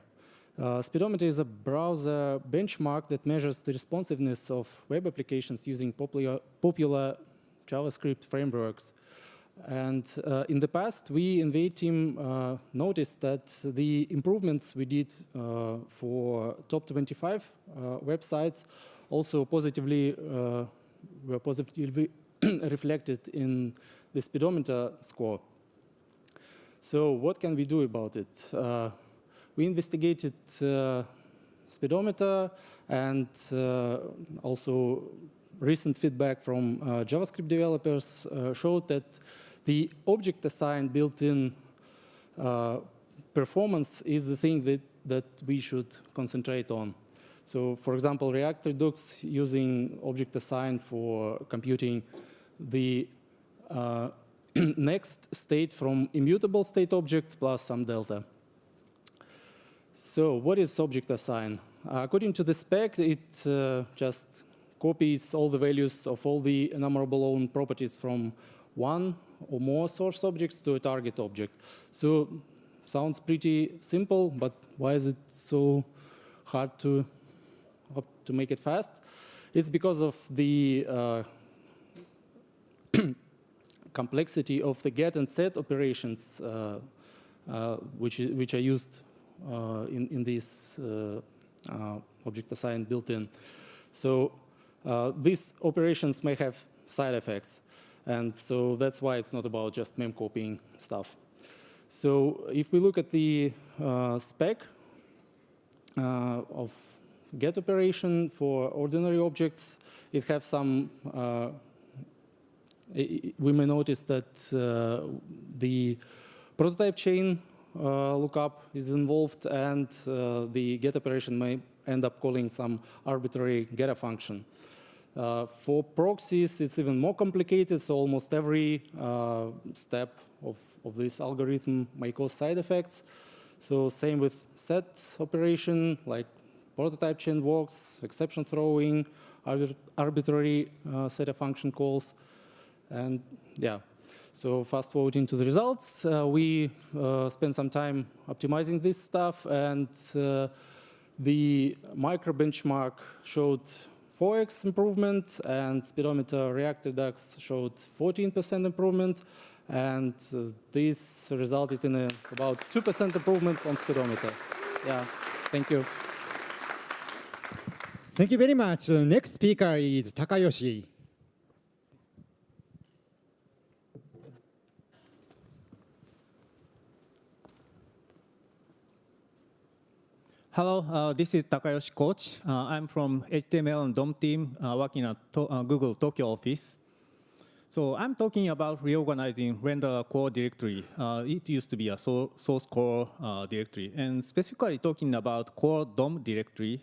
Speedometer is a browser benchmark that measures the responsiveness of web applications using popular JavaScript frameworks. And in the past, we in the team noticed that the improvements we did for top 25 websites also were positively reflected in the speedometer score. So what can we do about it? We investigated speedometer, and also recent feedback from JavaScript developers showed that the object-assigned built-in performance is the thing that we should concentrate on. So, for example, React Redux using object-assigned for computing the next state from immutable state object plus some delta. So, what is object-assigned? According to the spec, it just copies all the values of all the enumerable own properties from one or more source objects to a target object. So, sounds pretty simple, but why is it so hard to make it fast? It's because of the complexity of the get and set operations, which are used in this object-assigned built-in. So these operations may have side effects, and so that's why it's not about just mem copying stuff. So if we look at the spec of get operation for ordinary objects, it has some. We may notice that the prototype chain lookup is involved, and the get operation may end up calling some arbitrary getter function. For proxies, it's even more complicated, so almost every step of this algorithm may cause side effects. So same with set operation, like prototype chain walks, exception throwing, arbitrary set of function calls, and yeah. So fast forwarding to the results, we spent some time optimizing this stuff, and the micro benchmark showed 4x improvement, and speedometer React Redux showed 14% improvement, and this resulted in about 2% improvement on speedometer. Yeah, thank you. Thank you very much. The next speaker is Takayoshi. Hello, this is Takayoshi Coach. I'm from HTML and DOM team working at Google Tokyo office. So I'm talking about reorganizing render core directory. It used to be a source core directory, and specifically talking about core DOM directory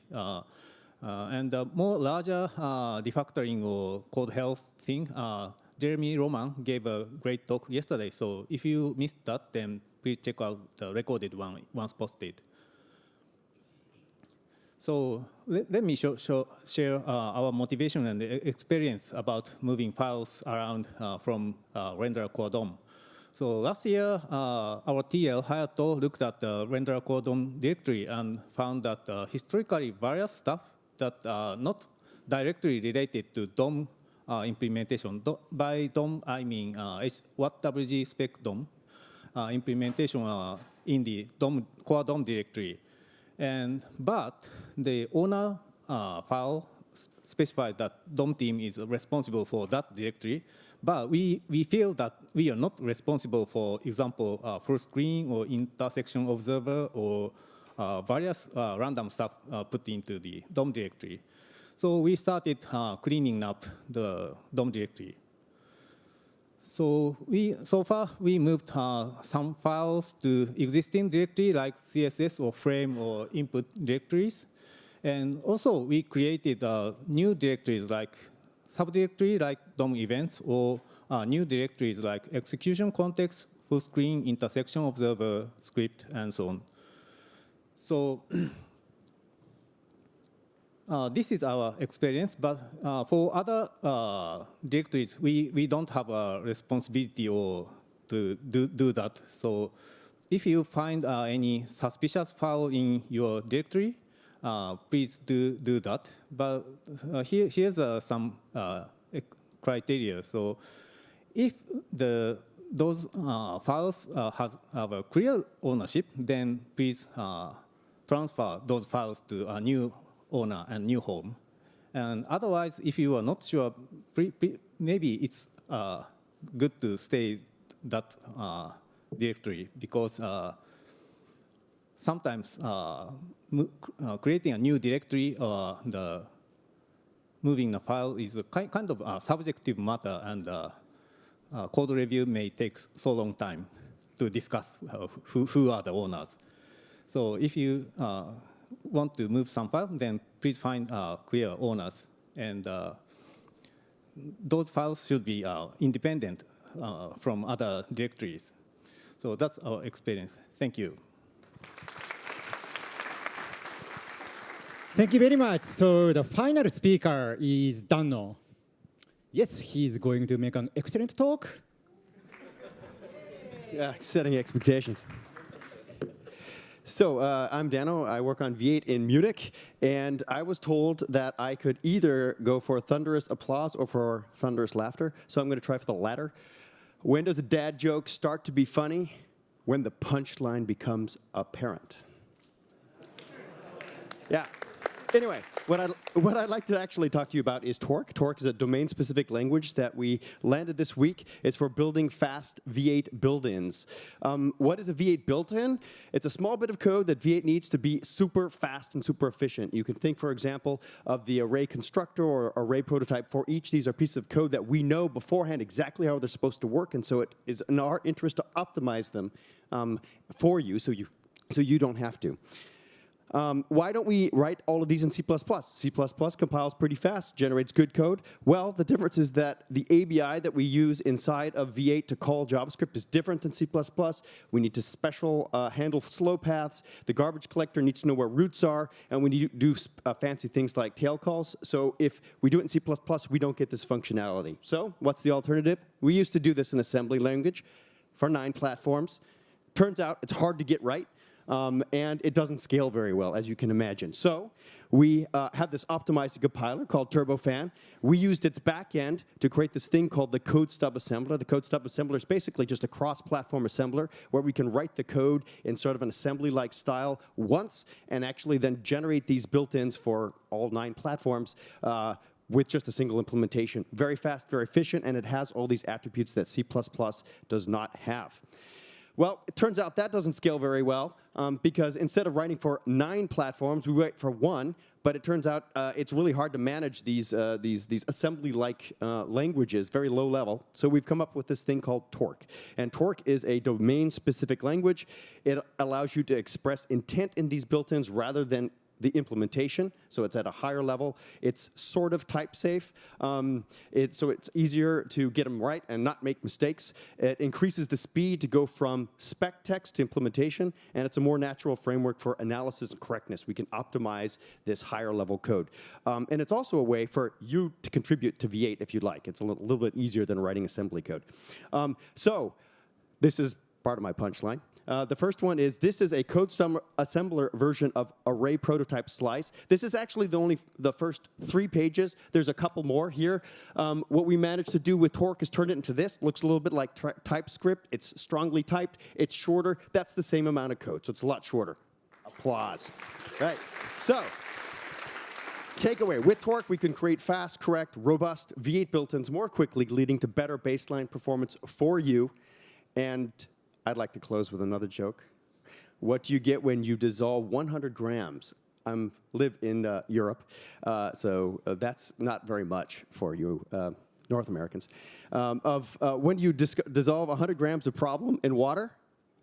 and more larger refactoring or code health thing. Jeremy Roman gave a great talk yesterday. So if you missed that, then please check out the recorded one once posted. So let me share our motivation and experience about moving files around from render core DOM. So last year, our TL Hayato looked at the render core DOM directory and found that historically various stuff that are not directly related to DOM implementation. By DOM, I mean WG spec DOM implementation in the core DOM directory. But the owner file specified that DOM team is responsible for that directory, but we feel that we are not responsible for example, full screen or intersection observer or various random stuff put into the DOM directory. So we started cleaning up the DOM directory. So far we moved some files to existing directory like CSS or frame or input directories. And also we created new directories like subdirectory like DOM events or new directories like execution context, full screen, intersection observer, script, and so on. So this is our experience, but for other directories, we don't have a responsibility or to do that. So if you find any suspicious file in your directory, please do that. But here's some criteria. So if those files have a clear ownership, then please transfer those files to a new owner and new home. And otherwise, if you are not sure, maybe it's good to stay that directory, because sometimes creating a new directory or moving a file is a kind of a subjective matter, and code review may take so long time to discuss who are the owners. So if you want to move some file, then please find clear owners. And those files should be independent from other directories. So that's our experience. Thank you. Thank you very much. So the final speaker is Dano. Yes, he's going to make an excellent talk. Yeah, setting expectations. So I'm Dano. I work on V8 in Munich, and I was told that I could either go for thunderous applause or for thunderous laughter. So I'm going to try for the latter. When does a dad joke start to be funny? When the punchline becomes apparent. Yeah. Anyway, what I'd like to actually talk to you about is Torque. Torque is a domain-specific language that we landed this week. It's for building fast V8 build-ins. What is a V8 built-in? It's a small bit of code that V8 needs to be super fast and super efficient. You can think, for example, of the array constructor or array prototype. For each, these are pieces of code that we know beforehand exactly how they're supposed to work, and so it is in our interest to optimize them for you, so you don't have to. Why don't we write all of these in C++? C++ compiles pretty fast, generates good code. Well, the difference is that the ABI that we use inside of V8 to call JavaScript is different than C++. We need to special handle slow paths. The garbage collector needs to know where roots are, and we need to do fancy things like tail calls. So if we do it in C++, we don't get this functionality. So what's the alternative? We used to do this in assembly language for 9 platforms. Turns out it's hard to get right. And it doesn't scale very well, as you can imagine. So we have this optimized compiler called Turbofan. We used its backend to create this thing called the code stub assembler. The code stub assembler is basically just a cross-platform assembler where we can write the code in sort of an assembly-like style once and actually then generate these built-ins for all 9 platforms with just a single implementation. Very fast, very efficient, and it has all these attributes that C++ does not have. Well, it turns out that doesn't scale very well because instead of writing for 9 platforms, we write for 1. But it turns out it's really hard to manage these assembly-like languages, very low level. So we've come up with this thing called Torque. And Torque is a domain-specific language. It allows you to express intent in these built-ins rather than the implementation, so it's at a higher level. It's sort of type safe, so it's easier to get them right and not make mistakes. It increases the speed to go from spec text to implementation, and it's a more natural framework for analysis and correctness. We can optimize this higher level code. And it's also a way for you to contribute to V8 if you'd like. It's a little bit easier than writing assembly code. So this is part of my punchline. The first one is this is a code assembler version of array prototype slice. This is actually the first 3 pages. There's a couple more here. What we managed to do with Torque is turn it into this. Looks a little bit like TypeScript. It's strongly typed. It's shorter. That's the same amount of code, so it's a lot shorter. Applause. Right. So takeaway, with Torque, we can create fast, correct, robust V8 built-ins more quickly, leading to better baseline performance for you. And I'd like to close with another joke. What do you get when you dissolve 100 grams? I live in Europe, so that's not very much for you North Americans. When you dissolve 100 grams of problem in water?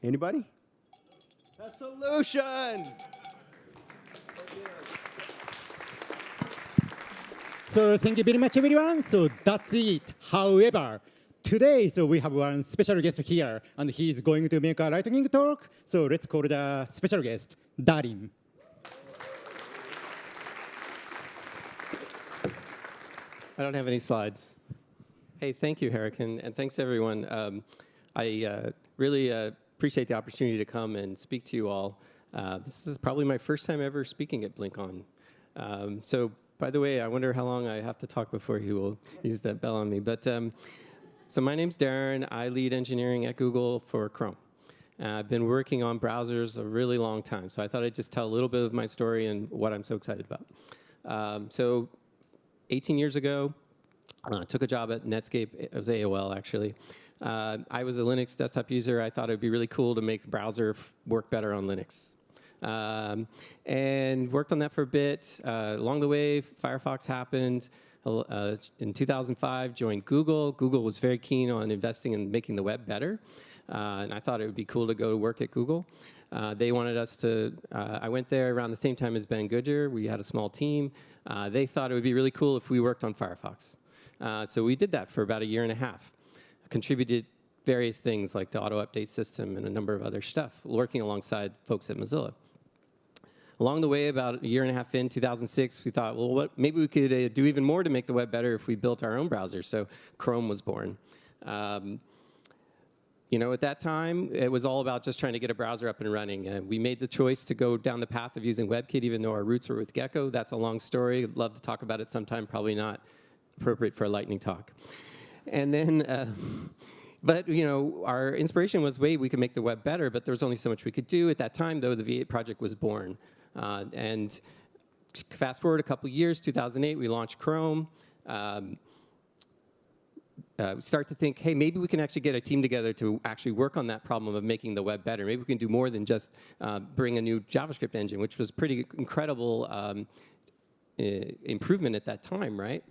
Anybody? A solution! So thank you very much, everyone. So that's it. However, today, so we have one special guest here, and he's going to make a lightning talk. So let's call the special guest, Darin. I don't have any slides. Hey, thank you, Hurricane, and thanks everyone. I really appreciate the opportunity to come and speak to you all. This is probably my first time ever speaking at BlinkOn. So, by the way, I wonder how long I have to talk before he will use that bell on me. But so my name's Darren. I lead engineering at Google for Chrome. I've been working on browsers a really long time, so I thought I'd just tell a little bit of my story and what I'm so excited about. So 18 years ago, I took a job at Netscape. It was AOL, actually. I was a Linux desktop user. I thought it would be really cool to make the browser work better on Linux. And worked on that for a bit. Along the way, Firefox happened. In 2005, joined Google. Google was very keen on investing in making the web better. And I thought it would be cool to go to work at Google. They wanted us to, I went there around the same time as Ben Goodger. We had a small team. They thought it would be really cool if we worked on Firefox. So we did that for about a year and a half. Contributed various things like the auto update system and a number of other stuff, working alongside folks at Mozilla. Along the way, about a year and a half in, 2006, we thought, well, maybe we could do even more to make the web better if we built our own browser. So Chrome was born. You know, at that time, it was all about just trying to get a browser up and running. We made the choice to go down the path of using WebKit, even though our roots were with Gecko. That's a long story. I'd love to talk about it sometime, probably not appropriate for a lightning talk. And then, but you know, our inspiration was, wait, we could make the web better, but there was only so much we could do. At that time, though, the V8 project was born. And fast forward a couple years, 2008, we launched Chrome. We start to think, hey, maybe we can actually get a team together to actually work on that problem of making the web better. Maybe we can do more than just bring a new JavaScript engine, which was pretty incredible improvement at that time, right?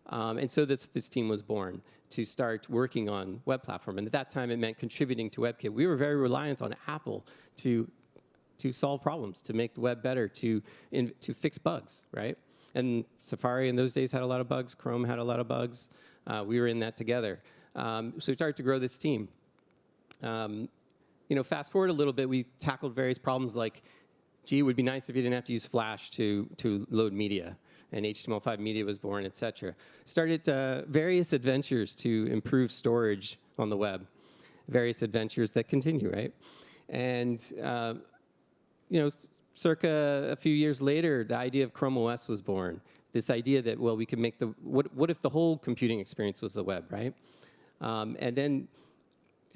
And so this team was born to start working on web platform. And at that time, it meant contributing to WebKit. We were very reliant on Apple to solve problems, to make the web better, to fix bugs, right? And Safari in those days had a lot of bugs. Chrome had a lot of bugs. We were in that together. So we started to grow this team. You know, fast forward a little bit, we tackled various problems like, gee, it would be nice if you didn't have to use Flash to load media. And HTML5 media was born, et cetera. Started various adventures to improve storage on the web. Various adventures that continue, right? And you know, circa a few years later, the idea of Chrome OS was born. This idea that, well, we could make the, what if the whole computing experience was the web, right? And then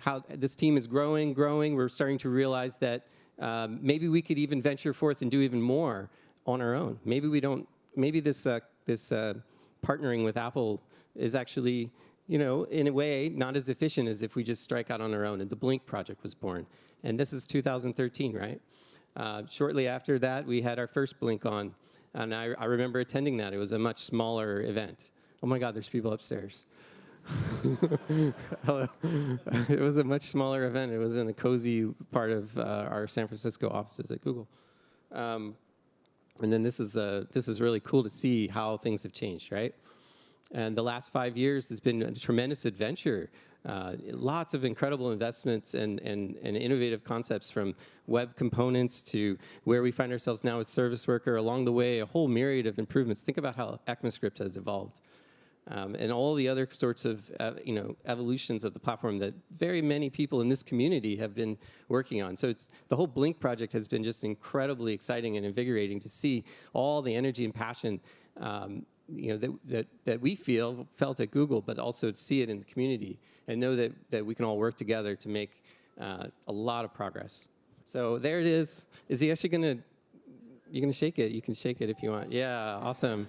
how this team is growing. We're starting to realize that maybe we could even venture forth and do even more on our own. Maybe we don't, maybe this partnering with Apple is actually, you know, in a way, not as efficient as if we just strike out on our own. And the Blink project was born. And this is 2013, right? Shortly after that, we had our first BlinkOn. And I remember attending that. It was a much smaller event. Oh my God, there's people upstairs. Hello. It was a much smaller event. It was in a cozy part of our San Francisco offices at Google. And then this is really cool to see how things have changed, right? And the last 5 years has been a tremendous adventure. Lots of incredible investments and innovative concepts, from web components to where we find ourselves now as service worker. Along the way, a whole myriad of improvements. Think about how ECMAScript has evolved. And all the other sorts of you know, evolutions of the platform that very many people in this community have been working on. So the whole Blink project has been just incredibly exciting and invigorating to see all the energy and passion you know, that we felt at Google, but also to see it in the community and know that we can all work together to make a lot of progress. So there it is. Is he actually you're gonna shake it? You can shake it if you want. Yeah, awesome.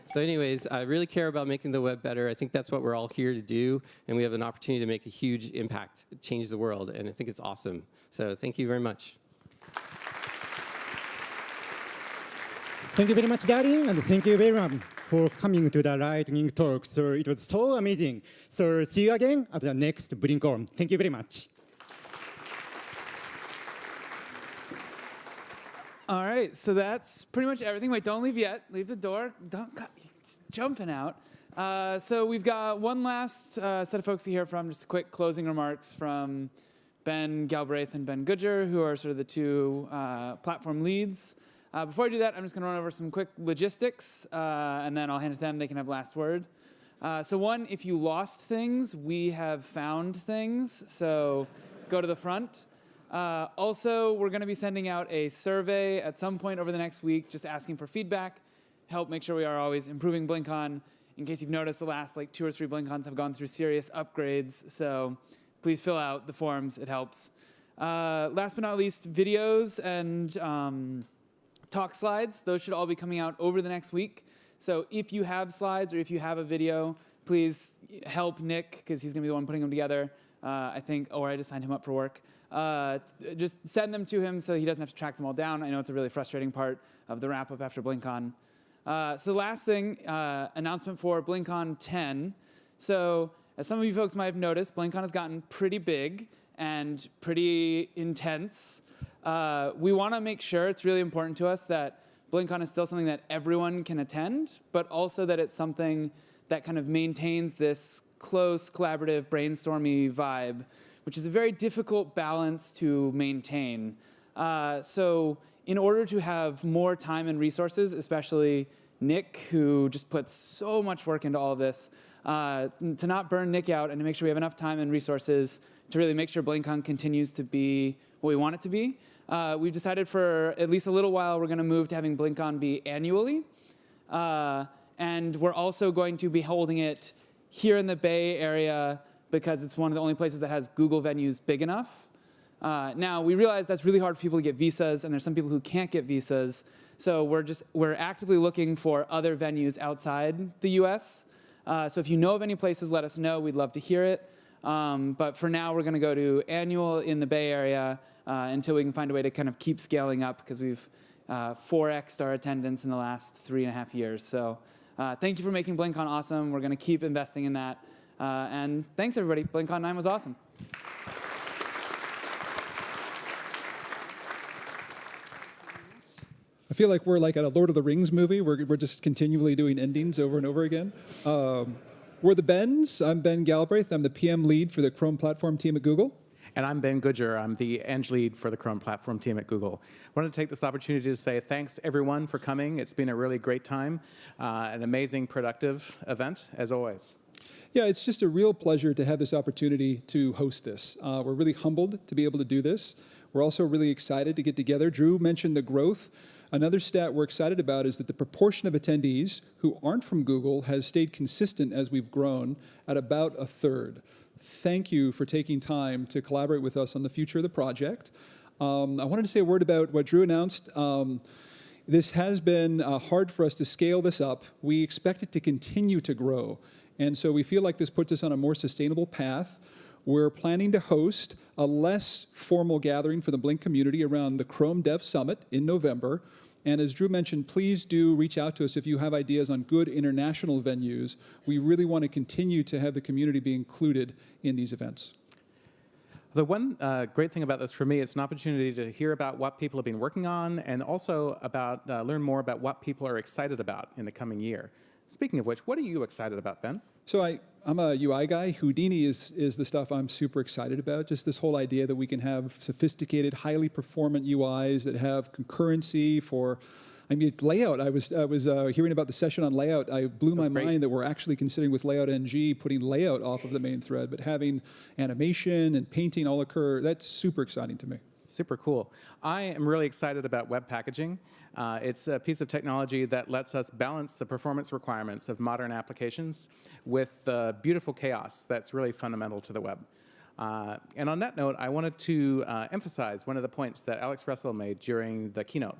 So anyways, I really care about making the web better. I think that's what we're all here to do, and we have an opportunity to make a huge impact, change the world, and I think it's awesome. So thank you very much. Thank you very much, Darren, and thank you very much for coming to the lightning talk. So it was so amazing. So see you again at the next BlinkOn. Thank you very much. All right, so that's pretty much everything. Wait, don't leave yet. Leave the door. It's jumping out. So we've got one last set of folks to hear from. Just quick closing remarks from Ben Galbraith and Ben Goodger, who are sort of the two platform leads. Before I do that, I'm just going to run over some quick logistics, and then I'll hand it to them. They can have last word. So one, if you lost things, we have found things. So go to the front. Also, we're going to be sending out a survey at some point over the next week, just asking for feedback, help make sure we are always improving BlinkOn. In case you've noticed, the last 2 or 3 BlinkOns have gone through serious upgrades. So please fill out the forms. It helps. Last but not least, videos and talk slides. Those should all be coming out over the next week. So if you have slides or if you have a video, please help Nick, because he's going to be the one putting them together, I think, or I just signed him up for work. Just send them to him so he doesn't have to track them all down. I know it's a really frustrating part of the wrap-up after BlinkOn. So the last thing, announcement for BlinkOn 10. So as some of you folks might have noticed, BlinkOn has gotten pretty big and pretty intense. We want to make sure, it's really important to us, that BlinkOn is still something that everyone can attend, but also that it's something that kind of maintains this close, collaborative, brainstormy vibe, which is a very difficult balance to maintain. So in order to have more time and resources, especially Nick, who just puts so much work into all of this, to not burn Nick out and to make sure we have enough time and resources to really make sure BlinkOn continues to be what we want it to be, we've decided for at least a little while we're going to move to having BlinkOn be annually. And we're also going to be holding it here in the Bay Area because it's one of the only places that has Google venues big enough. Now, we realize that's really hard for people to get visas, and there's some people who can't get visas. So we're actively looking for other venues outside the US. So if you know of any places, let us know. We'd love to hear it. But for now, we're going to go to annual in the Bay Area until we can find a way to kind of keep scaling up, because we've 4x'd our attendance in the last 3.5 years. So thank you for making BlinkOn awesome. We're going to keep investing in that. And thanks, everybody. BlinkOn 9 was awesome. I feel like we're like at a Lord of the Rings movie. We're just continually doing endings over and over again. We're the Bens. I'm Ben Galbraith. I'm the PM lead for the Chrome platform team at Google. And I'm Ben Goodger. I'm the Eng lead for the Chrome platform team at Google. I wanted to take this opportunity to say thanks, everyone, for coming. It's been a really great time, an amazing, productive event, as always. Yeah, it's just a real pleasure to have this opportunity to host this. We're really humbled to be able to do this. We're also really excited to get together. Drew mentioned the growth. Another stat we're excited about is that the proportion of attendees who aren't from Google has stayed consistent as we've grown at about a third. Thank you for taking time to collaborate with us on the future of the project. I wanted to say a word about what Drew announced. This has been hard for us to scale this up. We expect it to continue to grow. And so we feel like this puts us on a more sustainable path. We're planning to host a less formal gathering for the Blink community around the Chrome Dev Summit in November. And as Drew mentioned, please do reach out to us if you have ideas on good international venues. We really want to continue to have the community be included in these events. The one great thing about this for me, it's an opportunity to hear about what people have been working on, and also about learn more about what people are excited about in the coming year. Speaking of which, what are you excited about, Ben? So I'm a UI guy. Houdini is the stuff I'm super excited about. Just this whole idea that we can have sophisticated, highly performant UIs that have concurrency for, I mean, layout. I was hearing about the session on layout. I blew my mind that we're actually considering with Layout NG putting layout off of the main thread, but having animation and painting all occur. That's super exciting to me. Super cool. I am really excited about web packaging. It's a piece of technology that lets us balance the performance requirements of modern applications with beautiful chaos that's really fundamental to the web. And on that note, I wanted to emphasize one of the points that Alex Russell made during the keynote.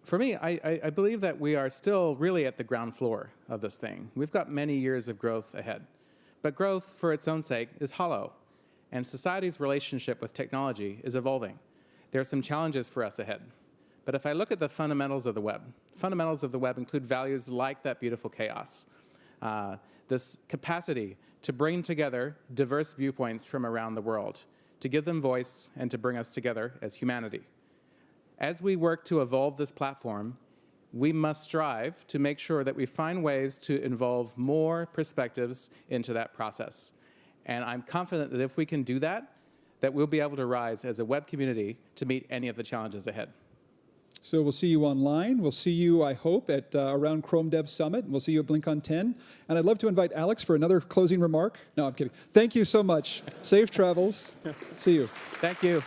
For me, I believe that we are still really at the ground floor of this thing. We've got many years of growth ahead. But growth, for its own sake, is hollow. And society's relationship with technology is evolving. There are some challenges for us ahead. But if I look at the fundamentals of the web include values like that beautiful chaos, this capacity to bring together diverse viewpoints from around the world, to give them voice and to bring us together as humanity. As we work to evolve this platform, we must strive to make sure that we find ways to involve more perspectives into that process. And I'm confident that if we can do that, that we'll be able to rise as a web community to meet any of the challenges ahead. So we'll see you online. We'll see you, I hope, at around Chrome Dev Summit. We'll see you at BlinkOn 10. And I'd love to invite Alex for another closing remark. No, I'm kidding. Thank you so much. Safe travels. See you. Thank you.